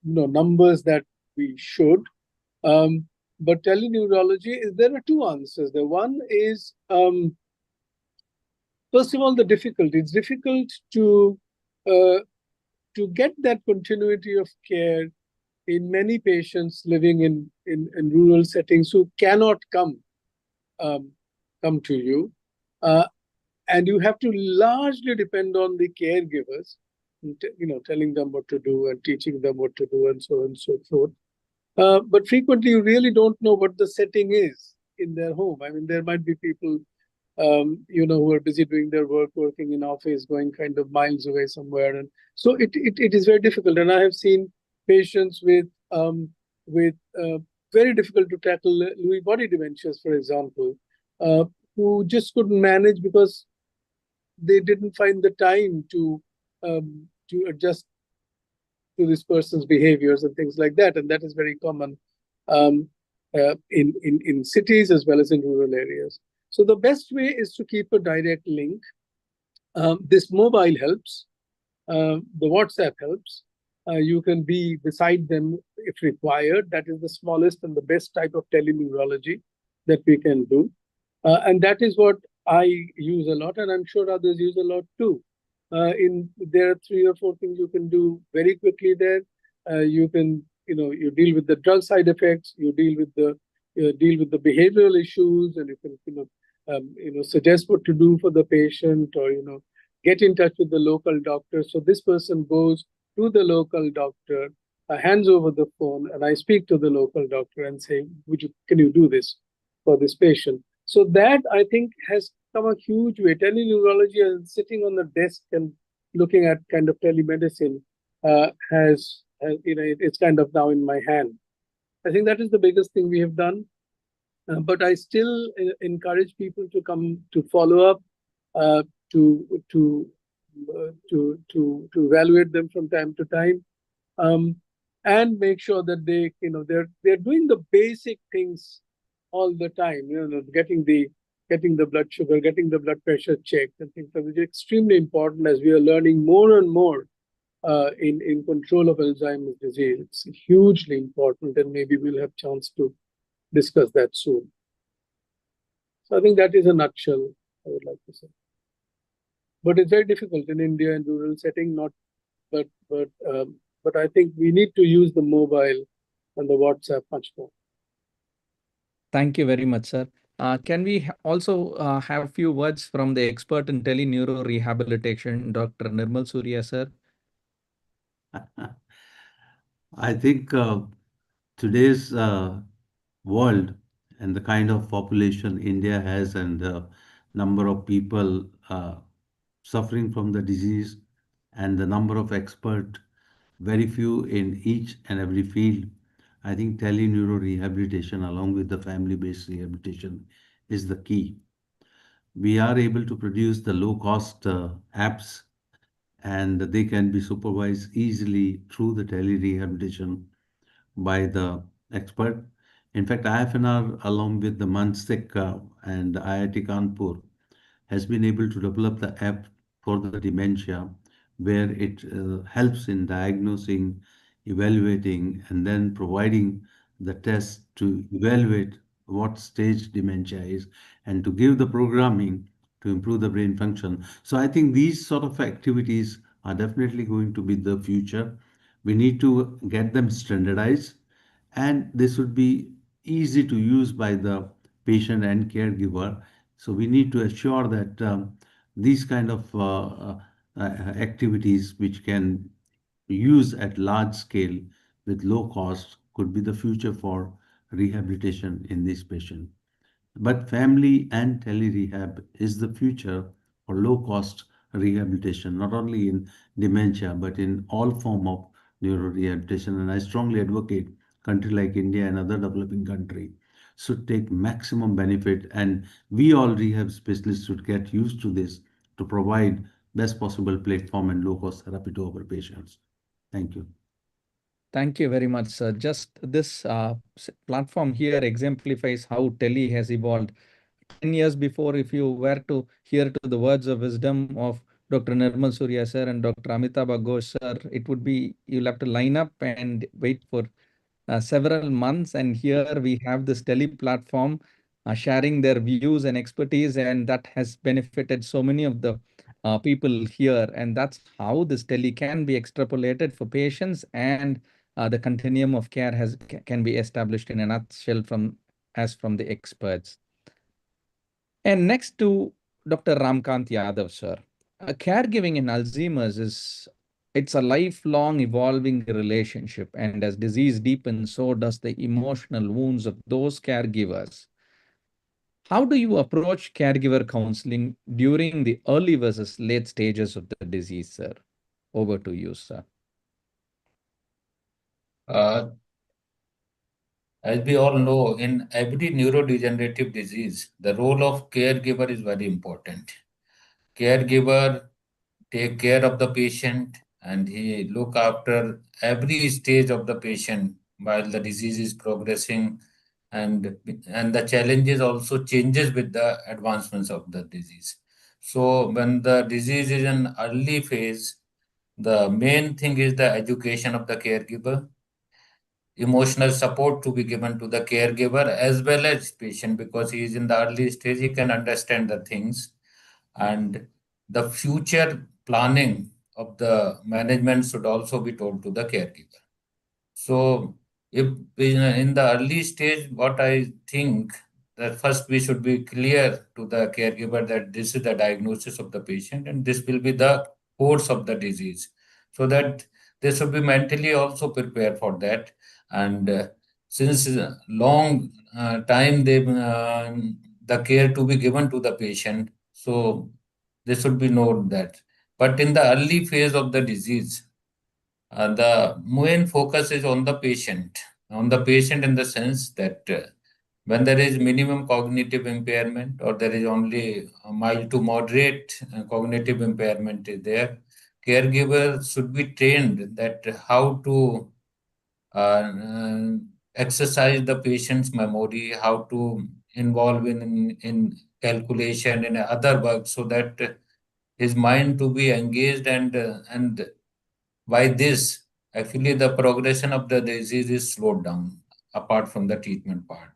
Speaker 5: numbers that we should. But teleneurology, there are two answers. The one is, first of all, the difficulty. It's difficult to get that continuity of care in many patients living in rural settings who cannot come to you. And you have to largely depend on the caregivers, telling them what to do and teaching them what to do and so on and so forth. But frequently, you really don't know what the setting is in their home. I mean, there might be people, who are busy doing their work, working in office, going kind of miles away somewhere. And so it is very difficult. And I have seen patients with very difficult to tackle Lewy body dementias, for example, who just couldn't manage because they didn't find the time to adjust to this person's behaviors and things like that. And that is very common in cities as well as in rural areas. So the best way is to keep a direct link. This mobile helps. The WhatsApp helps. You can be beside them if required. That is the smallest and the best type of teleneurology that we can do. And that is what I use a lot, and I'm sure others use a lot too. There are 3 or 4 things you can do very quickly there. You can, you deal with the drug side effects, you deal with the behavioral issues, and you can, suggest what to do for the patient, or get in touch with the local doctor. So this person goes to the local doctor, hands over the phone, and I speak to the local doctor and say, can you do this for this patient? So that, I think, has come a huge way. Teleneurology is sitting on the desk and looking at kind of telemedicine it's kind of now in my hand. I think that is the biggest thing we have done. But I still encourage people to come to follow up, uh, to to to evaluate them from time to time, and make sure that they're doing the basic things all the time. Getting the blood sugar, getting the blood pressure checked, and things like that, which is extremely important as we are learning more and more in control of Alzheimer's disease. It's hugely important, and maybe we'll have chance to discuss that soon. So I think that is a nutshell, I would like to say. But it's very difficult in India and rural setting, but I think we need to use the mobile and the WhatsApp much more.
Speaker 3: Thank you very much, sir. Can we also have a few words from the expert in teleneuro rehabilitation, Dr. Nirmal Surya, sir?
Speaker 2: I think today's world and the kind of population India has and the number of people suffering from the disease and the number of experts, very few in each and every field. I think teleneuro rehabilitation along with the family-based rehabilitation is the key. We are able to produce the low-cost apps and they can be supervised easily through the tele-rehabilitation by the expert. In fact, IFNR along with the Manstik and IIT Kanpur has been able to develop the app for the dementia where it helps in diagnosing, evaluating, and then providing the test to evaluate what stage dementia is and to give the programming to improve the brain function. So I think these sort of activities are definitely going to be the future. We need to get them standardized and this would be easy to use by the patient and caregiver. So we need to assure that these kind of activities which can use at large scale with low cost could be the future for rehabilitation in this patient. But family and tele-rehab is the future for low-cost rehabilitation, not only in dementia, but in all form of neurorehabilitation. And I strongly advocate country like India and other developing country should take maximum benefit. And we all rehab specialists should get used to this to provide best possible platform and low-cost therapy to our patients. Thank you.
Speaker 3: Thank you very much, sir. Just this platform here exemplifies how tele has evolved. 10 years before, if you were to hear to the words of wisdom of Dr. Nirmal Surya sir and Dr. Amitabh Ghosh sir, it would be you'll have to line up and wait for several months. And here we have this tele platform sharing their views and expertise, and that has benefited so many of the people here. And that's how this tele can be extrapolated for patients, and the continuum of care can be established in a nutshell from the experts. And next to Dr. Ramkant Yadav, sir, caregiving in Alzheimer's it's a lifelong evolving relationship. And as disease deepens, so does the emotional wounds of those caregivers. How do you approach caregiver counseling during the early versus late stages of the disease, sir? Over to you, sir.
Speaker 6: As we all know, in every neurodegenerative disease, the role of caregiver is very important. Caregiver take care of the patient and he look after every stage of the patient while the disease is progressing, and the challenges also changes with the advancements of the disease. So when the disease is in early phase, the main thing is the education of the caregiver, emotional support to be given to the caregiver as well as patient, because he is in the early stage, he can understand the things, and the future planning of the management should also be told to the caregiver. So if in the early stage, what I think that first we should be clear to the caregiver that this is the diagnosis of the patient and this will be the course of the disease, so that they should be mentally also prepared for that. And since long time the care to be given to the patient, so they should be known that. But in the early phase of the disease, the main focus is on the patient in the sense that when there is minimum cognitive impairment or there is only a mild to moderate cognitive impairment is there, caregiver should be trained that how to uh, exercise the patient's memory, how to involve in calculation and other work so that his mind to be engaged and by this, actually, the progression of the disease is slowed down apart from the treatment part.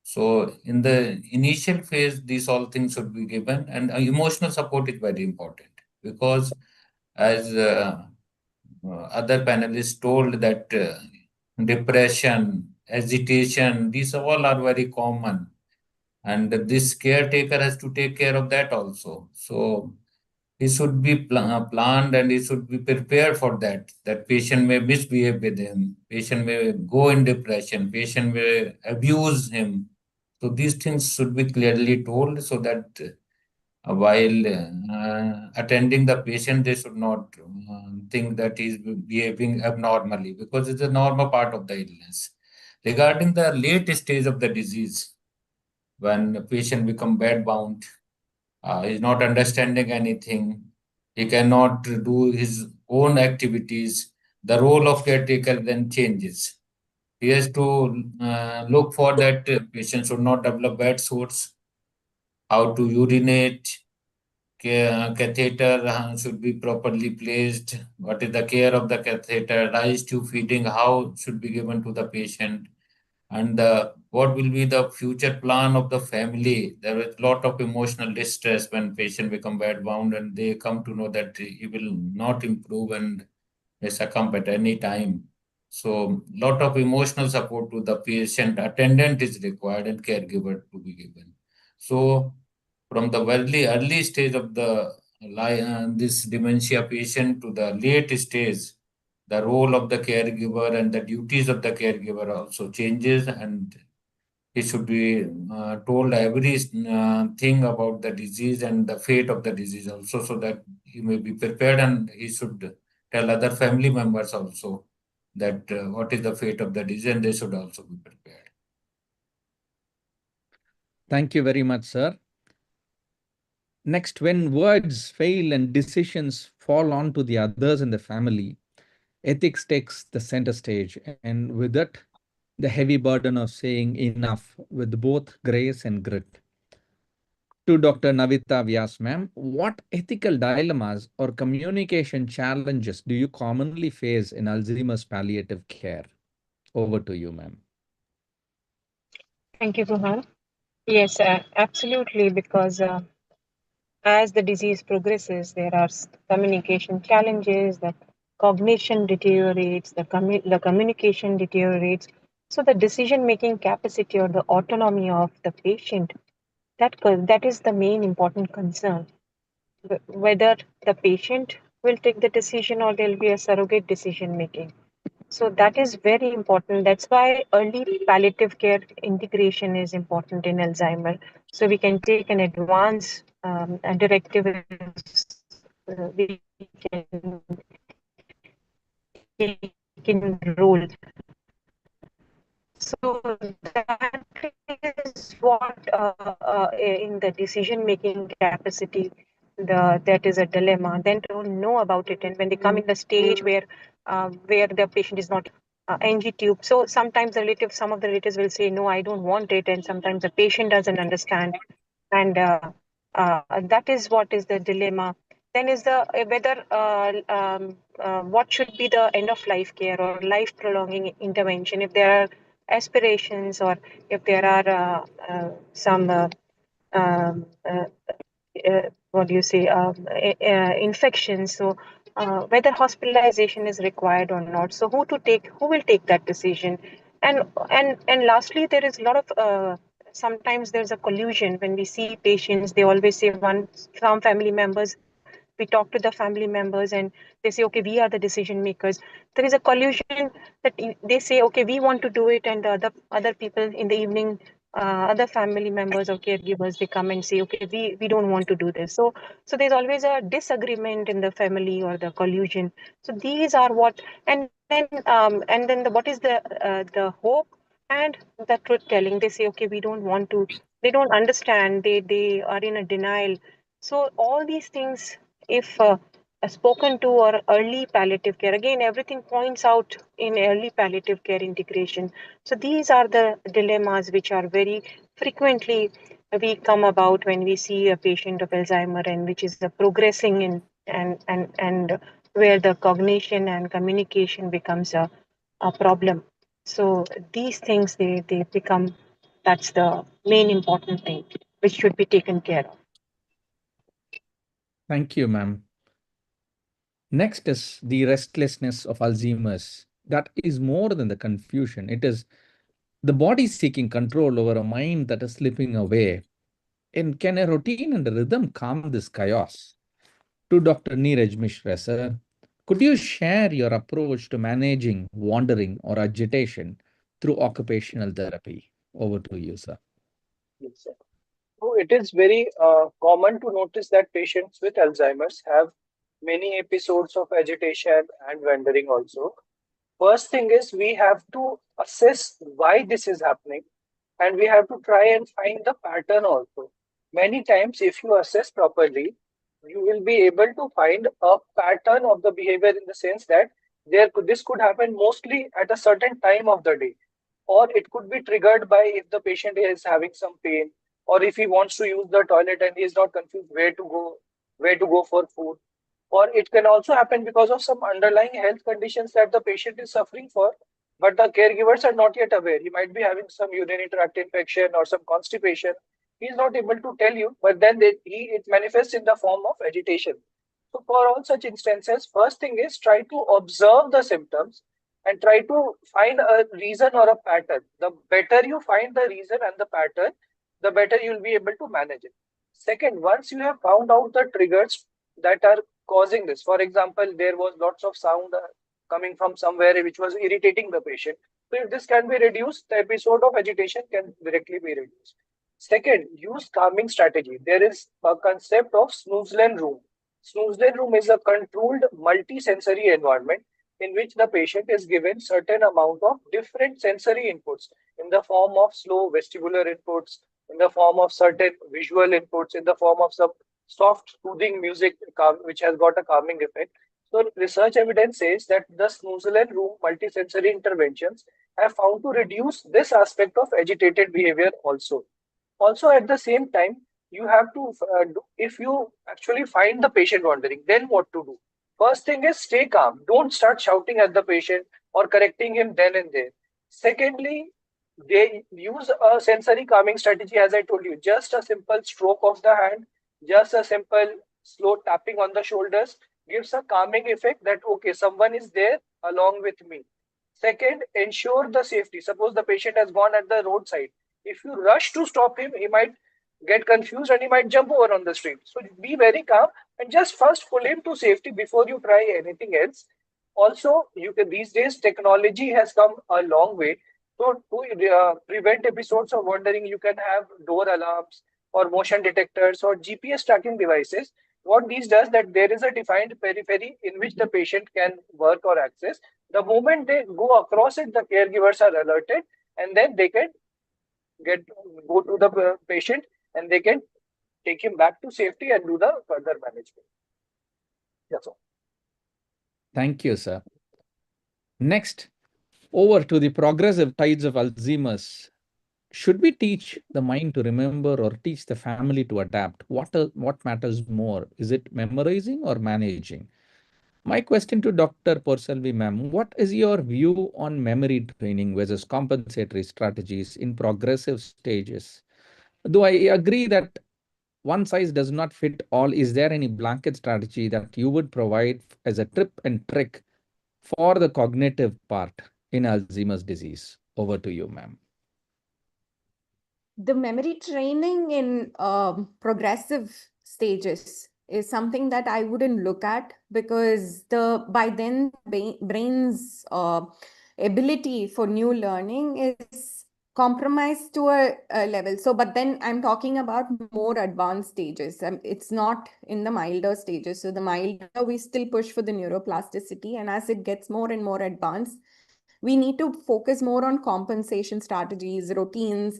Speaker 6: So, in the initial phase, these all things should be given, and emotional support is very important because, as other panelists told, that depression, agitation, these all are very common, and this caretaker has to take care of that also. So, he should be planned and he should be prepared for that. That patient may misbehave with him, patient may go in depression, patient may abuse him. So these things should be clearly told so that while attending the patient, they should not think that he's behaving abnormally because it's a normal part of the illness. Regarding the late stage of the disease, when the patient become bedbound, he's not understanding anything. He cannot do his own activities. The role of caretaker then changes. He has to look for that patient should not develop bad sores, how to urinate, catheter should be properly placed, what is the care of the catheter, rice tube feeding, how should be given to the patient, and what will be the future plan of the family. There is a lot of emotional distress when patient become bedbound and they come to know that he will not improve and may succumb at any time. So lot of emotional support to the patient, attendant is required and caregiver to be given. So from the very early stage of the this dementia patient to the late stage, the role of the caregiver and the duties of the caregiver also changes, and he should be told every thing about the disease and the fate of the disease also, so that he may be prepared, and he should tell other family members also that what is the fate of the disease, and they should also be prepared.
Speaker 3: Thank you very much, sir. Next, when words fail and decisions fall onto the others in the family, ethics takes the center stage, and with it, the heavy burden of saying enough with both grace and grit. To Dr. Navita Vyas, ma'am, what ethical dilemmas or communication challenges do you commonly face in Alzheimer's palliative care? Over to you, ma'am.
Speaker 7: Thank you, Guhan. Yes, absolutely, because as the disease progresses, there are communication challenges, the cognition deteriorates, the communication deteriorates. So the decision-making capacity or the autonomy of the patient, that is the main important concern. Whether the patient will take the decision or there'll be a surrogate decision making. So that is very important. That's why early palliative care integration is important in Alzheimer. So we can take an advance directive, we can take in role. So that is what in the decision making capacity, that is a dilemma. Then don't know about it, and when they come in the stage where the patient is not NG tube. So sometimes some of the relatives will say, no, I don't want it, and sometimes the patient doesn't understand, and that is what is the dilemma. Then is the whether what should be the end of life care or life prolonging intervention, if there are aspirations or if there are some um, uh, what do you say infections. So whether hospitalization is required or not. So who will take that decision? And lastly, there is a lot of sometimes there's a collusion when we see patients. They always say some family members, we talk to the family members and they say, okay, we are the decision makers. There is a collusion that they say, okay, we want to do it, and the other people in the evening, other family members or caregivers, they come and say, okay, we don't want to do this. So there's always a disagreement in the family or the collusion. So these are what, and then what is the hope and the truth telling. They say, okay, we don't want to. They don't understand. They are in a denial. So all these things, if spoken to, or early palliative care, again, everything points out in early palliative care integration. So these are the dilemmas which are very frequently we come about when we see a patient of Alzheimer, and which is the progressing in, and where the cognition and communication becomes a problem. So these things, they become, that's the main important thing which should be taken care of.
Speaker 3: Thank you, ma'am. Next is the restlessness of Alzheimer's. That is more than the confusion. It is the body seeking control over a mind that is slipping away. And can a routine and a rhythm calm this chaos? To Dr. Neeraj Mishra, sir, could you share your approach to managing wandering or agitation through occupational therapy? Over to you, sir.
Speaker 8: Yes, sir. So it is very common to notice that patients with Alzheimer's have many episodes of agitation and wandering also. First thing is we have to assess why this is happening, and we have to try and find the pattern also. Many times, if you assess properly, you will be able to find a pattern of the behavior, in the sense that this could happen mostly at a certain time of the day, or it could be triggered by if the patient is having some pain, or if he wants to use the toilet and he is not confused where to go for food. Or it can also happen because of some underlying health conditions that the patient is suffering for, but the caregivers are not yet aware. He might be having some urinary tract infection or some constipation. He is not able to tell you, but then it manifests in the form of agitation. So for all such instances, first thing is try to observe the symptoms and try to find a reason or a pattern. The better you find the reason and the pattern, the better you'll be able to manage it. Second, once you have found out the triggers that are causing this, for example, there was lots of sound coming from somewhere which was irritating the patient. So if this can be reduced, the episode of agitation can directly be reduced. Second, use calming strategy. There is a concept of snooze-lane room. Snooze-lane room is a controlled multi-sensory environment in which the patient is given certain amount of different sensory inputs in the form of slow vestibular inputs, in the form of certain visual inputs, in the form of some soft soothing music which has got a calming effect. So research evidence says that the snooze-lane room multisensory interventions have found to reduce this aspect of agitated behavior also. Also, at the same time, you have to, if you actually find the patient wandering, then what to do? First thing is stay calm. Don't start shouting at the patient or correcting him then and there. Secondly, they use a sensory calming strategy, as I told you, just a simple stroke of the hand, just a simple slow tapping on the shoulders gives a calming effect that, okay, someone is there along with me. Second, ensure the safety. Suppose the patient has gone at the roadside. If you rush to stop him, he might get confused and he might jump over on the street. So be very calm and just first pull him to safety before you try anything else. Also, you can, these days technology has come a long way. So to prevent episodes of wandering, you can have door alarms or motion detectors or GPS tracking devices. What these does, that there is a defined periphery in which the patient can work or access. The moment they go across it, the caregivers are alerted, and then they can get go to the patient and they can take him back to safety and do the further management. That's all.
Speaker 3: Thank you, sir. Next, over to the progressive tides of Alzheimer's. Should we teach the mind to remember or teach the family to adapt? What matters more? Is it memorizing or managing? My question to Dr. Porselvi, ma'am, what is your view on memory training versus compensatory strategies in progressive stages? Though I agree that one size does not fit all, is there any blanket strategy that you would provide as a tip and trick for the cognitive part in Alzheimer's disease? Over to you, ma'am.
Speaker 9: the memory training in progressive stages is something that I wouldn't look at, because by then brain's ability for new learning is compromised to a level. So, but then I'm talking about more advanced stages. It's not in the milder stages. So the milder, we still push for the neuroplasticity, and as it gets more and more advanced, we need to focus more on compensation strategies, routines,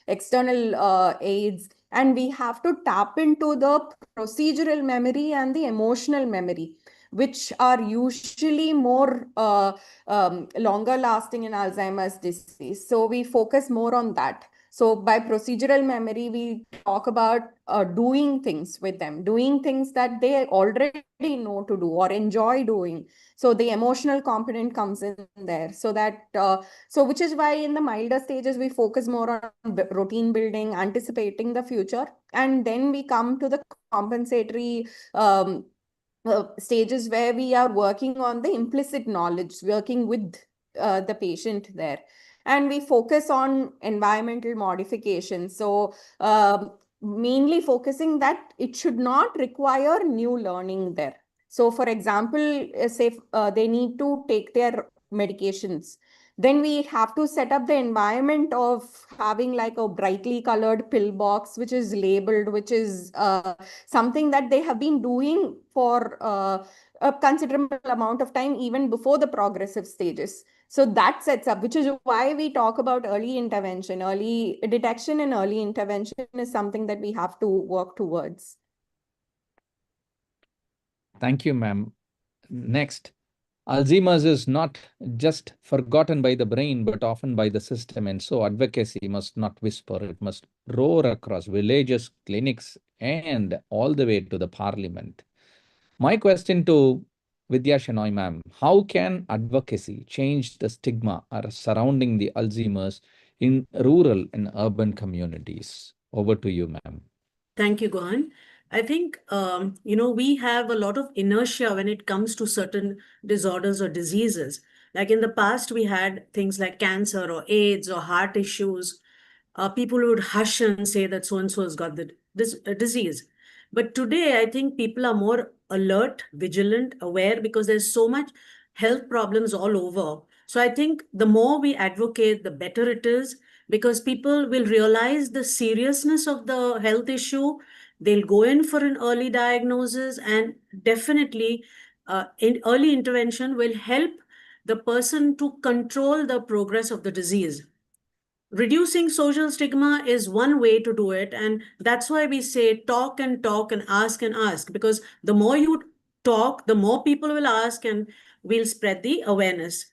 Speaker 9: external aids, and we have to tap into the procedural memory and the emotional memory, which are usually more longer lasting in Alzheimer's disease. So we focus more on that. So by procedural memory, we talk about doing things with them, doing things that they already know to do or enjoy doing. So the emotional component comes in there. So that so which is why in the milder stages we focus more on routine building, anticipating the future, and then we come to the compensatory stages where we are working on the implicit knowledge, working with the patient there. And we focus on environmental modification. So mainly focusing that it should not require new learning there. So for example, say they need to take their medications, then we have to set up the environment of having like a brightly colored pill box, which is labeled, which is something that they have been doing for a considerable amount of time, even before the progressive stages. So that sets up, which is why we talk about early intervention. Early detection and early intervention is something that we have to work towards.
Speaker 3: Thank you, ma'am. Next, Alzheimer's is not just forgotten by the brain, but often by the system. And so advocacy must not whisper, it must roar across villages, clinics, and all the way to the parliament. My question to Vidya Shenoy, ma'am, how can advocacy change the stigma surrounding the Alzheimer's in rural and urban communities? Over to you, ma'am.
Speaker 10: Thank you, Gohan. I think, we have a lot of inertia when it comes to certain disorders or diseases. Like in the past, we had things like cancer or AIDS or heart issues. People would hush and say that so-and-so has got this disease. But today, I think people are more alert, vigilant, aware, because there's so much health problems all over. So I think the more we advocate, the better it is, because people will realize the seriousness of the health issue. They'll go in for an early diagnosis, and definitely in early intervention will help the person to control the progress of the disease. Reducing social stigma is one way to do it, and that's why we say talk and talk and ask, because the more you talk, the more people will ask, and we'll spread the awareness.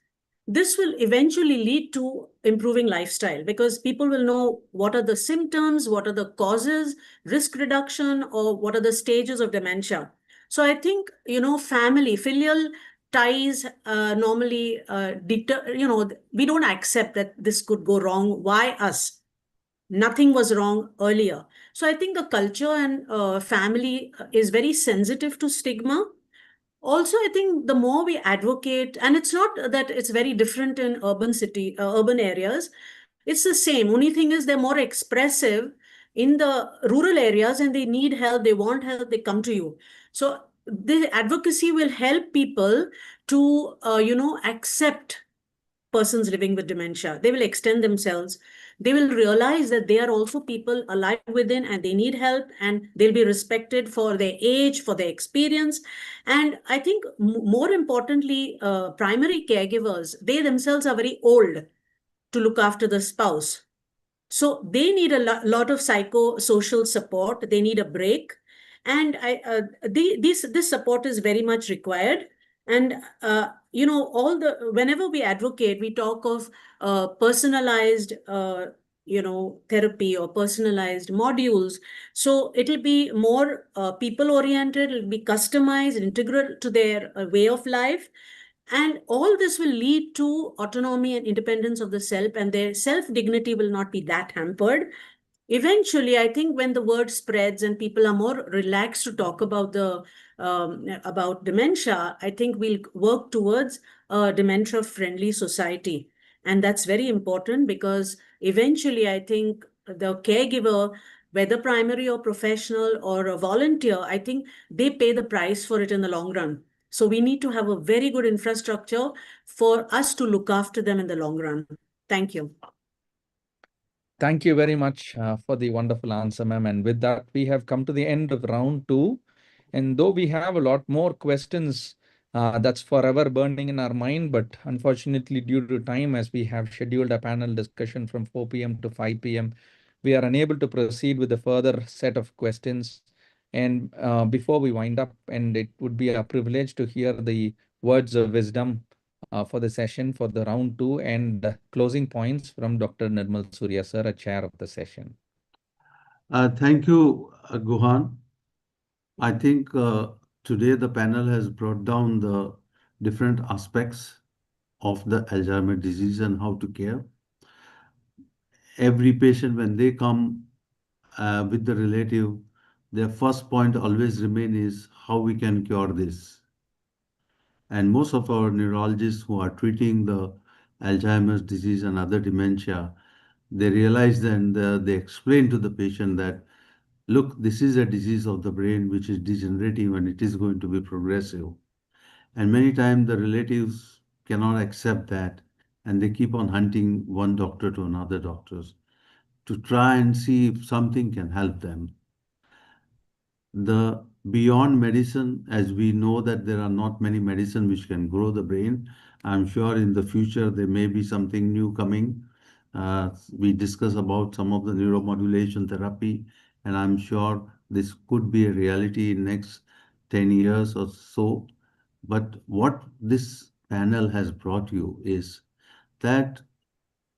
Speaker 10: This will eventually lead to improving lifestyle, because people will know what are the symptoms, what are the causes, risk reduction, or what are the stages of dementia. So I think, family, filial ties normally we don't accept that this could go wrong. Why us? Nothing was wrong earlier. So I think the culture and family is very sensitive to stigma. Also, I think the more we advocate, and it's not that it's very different in urban areas, it's the same. Only thing is they're more expressive in the rural areas, and they need help, they want help, they come to you. So the advocacy will help people to accept persons living with dementia. They will extend themselves. They will realize that they are also people alive within, and they need help, and they'll be respected for their age, for their experience. And I think more importantly, primary caregivers, they themselves are very old to look after the spouse. So they need a lot of psychosocial support. They need a break. And this support is very much required. And, whenever we advocate, we talk of personalized, therapy or personalized modules. So it'll be more people oriented, it'll be customized, integral to their way of life. And all this will lead to autonomy and independence of the self, and their self-dignity will not be that hampered. Eventually, I think when the word spreads and people are more relaxed to talk about about dementia, I think we'll work towards a dementia-friendly society. And that's very important, because eventually, I think the caregiver, whether primary or professional or a volunteer, I think they pay the price for it in the long run. So we need to have a very good infrastructure for us to look after them in the long run. Thank you.
Speaker 3: Thank you very much for the wonderful answer, ma'am. And with that, we have come to the end of round 2. And though we have a lot more questions that's forever burning in our mind, but unfortunately, due to time, as we have scheduled a panel discussion from 4 p.m. to 5 p.m., we are unable to proceed with the further set of questions. And before we wind up, and it would be a privilege to hear the words of wisdom for the session for the round 2 and closing points from Dr. Nirmal Surya sir, a chair of the session.
Speaker 2: Thank you, Guhan. I think today the panel has brought down the different aspects of the Alzheimer disease and how to care. Every patient, when they come with the relative, their first point always remain is how we can cure this. And most of our neurologists who are treating the Alzheimer's disease and other dementia, they realize then they explain to the patient that, look, this is a disease of the brain which is degenerative and it is going to be progressive. And many times the relatives cannot accept that and they keep on hunting one doctor to another doctors to try and see if something can help them. The beyond medicine, as we know that there are not many medicine which can grow the brain, I'm sure in the future there may be something new coming. We discuss about some of the neuromodulation therapy, and I'm sure this could be a reality in next 10 years or so. But what this panel has brought you is that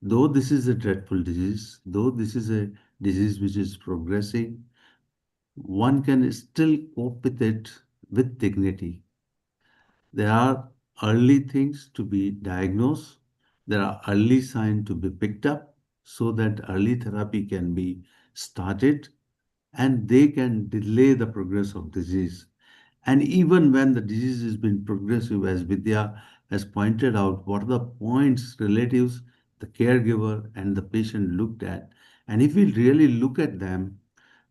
Speaker 2: though this is a dreadful disease, though this is a disease which is progressing, one can still cope with it with dignity. There are early things to be diagnosed. There are early signs to be picked up so that early therapy can be started and they can delay the progress of disease. And even when the disease has been progressive, as Vidya has pointed out, what are the points relatives, the caregiver, and the patient looked at? And if we really look at them,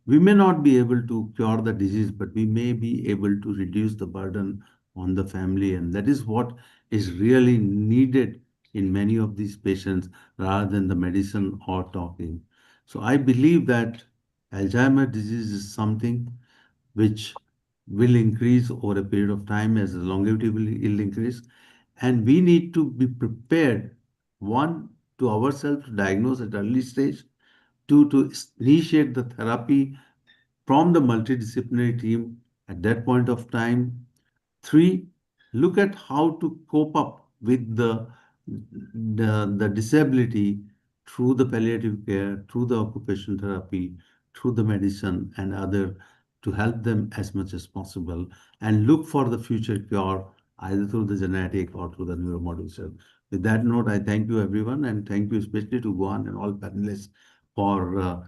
Speaker 2: we may not be able to cure the disease, but we may be able to reduce the burden on the family. And that is what is really needed in many of these patients rather than the medicine or talking. So I believe that Alzheimer's disease is something which will increase over a period of time as the longevity will increase. And we need to be prepared, one, to ourselves to diagnose at early stage, two, to initiate the therapy from the multidisciplinary team at that point of time. Three, look at how to cope up with the disability through the palliative care, through the occupational therapy, through the medicine and other to help them as much as possible and look for the future cure either through the genetic or through the neuromodulation. With that note, I thank you everyone and thank you especially to Guan and all panelists for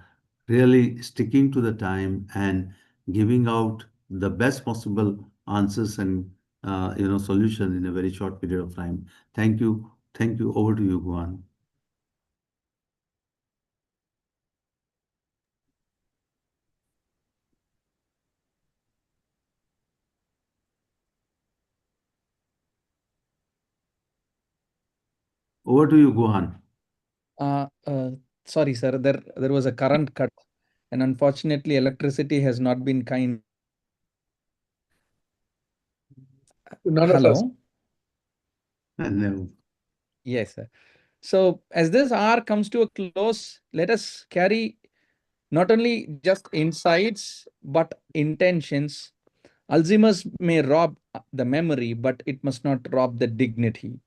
Speaker 2: really sticking to the time and giving out the best possible answers and solution in a very short period of time. Thank you. Thank you. Over to you, Guan. Over to you, Guhan.
Speaker 3: Sorry, sir, there was a current cut, and unfortunately, electricity has not been kind.
Speaker 5: None of us.
Speaker 3: Hello?
Speaker 2: No.
Speaker 3: Yes, sir. So as this hour comes to a close, let us carry not only just insights, but intentions. Alzheimer's may rob the memory, but it must not rob the dignity.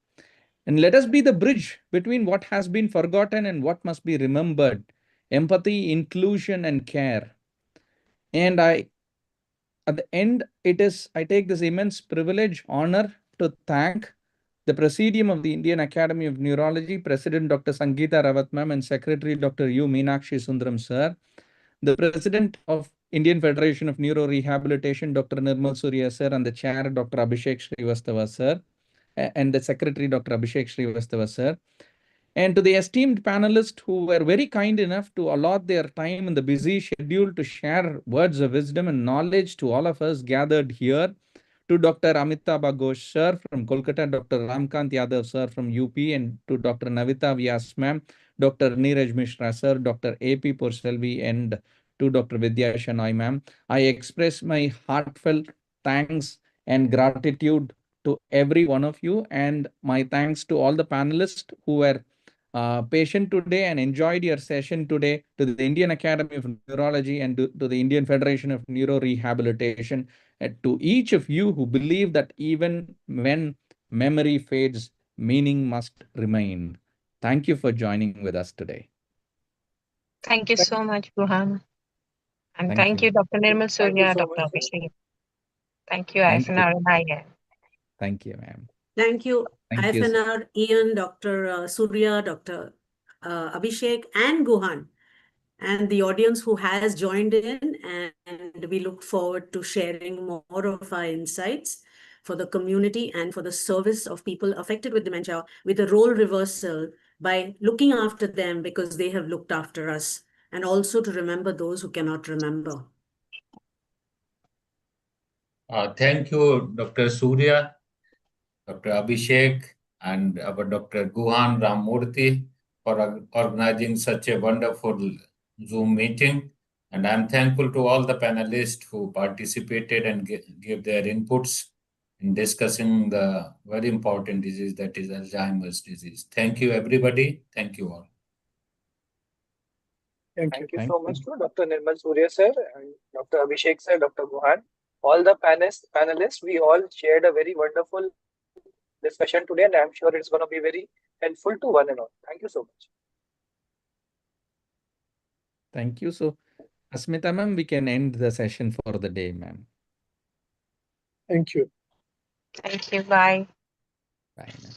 Speaker 3: And let us be the bridge between what has been forgotten and what must be remembered. Empathy, inclusion, and care. And at the end, I take this immense privilege, honor to thank the Presidium of the Indian Academy of Neurology, President Dr. Sangeeta Rawat ma'am and Secretary Dr. U. Meenakshi Sundaram sir, the President of Indian Federation of Neuro Rehabilitation, Dr. Nirmal Surya sir, and the Chair, Dr. Abhishek Srivastava sir, and the Secretary, Dr. Abhishek Srivastava sir. And to the esteemed panelists who were very kind enough to allot their time in the busy schedule to share words of wisdom and knowledge to all of us gathered here, to Dr. Amitabh Ghosh sir from Kolkata, Dr. Ramkant Yadav sir from UP, and to Dr. Navita Vyas ma'am, Dr. Neeraj Mishra sir, Dr. A.P. Purselvi, and to Dr. Vidya Shanoy ma'am, I express my heartfelt thanks and gratitude to every one of you, and my thanks to all the panelists who were patient today and enjoyed your session today, to the Indian Academy of Neurology and to the Indian Federation of Neuro Rehabilitation, and to each of you who believe that even when memory fades, meaning must remain. Thank you for joining with us today.
Speaker 7: Thank you so much, Guhan. And
Speaker 3: Thank
Speaker 7: thank
Speaker 3: you.
Speaker 7: you, Dr. Nirmal
Speaker 8: Thank you
Speaker 7: Surya,
Speaker 8: so
Speaker 7: Dr.
Speaker 8: much, sir.
Speaker 7: Abhishek. Thank you,
Speaker 3: Thank you.
Speaker 7: IFNR and IAN.
Speaker 3: Thank you, ma'am.
Speaker 10: Thank you,
Speaker 3: Thank you, sir.
Speaker 10: IFNR, Ian, Dr. Surya, Dr. Abhishek, and Guhan, and the audience who has joined in. And we look forward to sharing more of our insights for the community and for the service of people affected with dementia, with a role reversal by looking after them because they have looked after us, and also to remember those who cannot remember.
Speaker 6: Thank you, Dr. Surya, Dr. Abhishek, and our Dr. Guhan Ramurthy for organizing such a wonderful Zoom meeting. And I'm thankful to all the panelists who participated and gave their inputs in discussing the very important disease that is Alzheimer's disease. Thank you, everybody. Thank you all.
Speaker 5: Thank you.
Speaker 8: Thank you
Speaker 3: Thank
Speaker 8: so
Speaker 3: you.
Speaker 8: much to Dr. Nirmal Surya sir and Dr. Abhishek sir, Dr. Guhan, all the panelists. We all shared a very wonderful discussion today, and I'm sure it's going to be very helpful to one and all. Thank you so much.
Speaker 3: Thank you. So, Asmita ma'am, we can end the session for the day, ma'am.
Speaker 5: Thank you.
Speaker 7: Thank you. Bye.
Speaker 3: Bye, ma'am.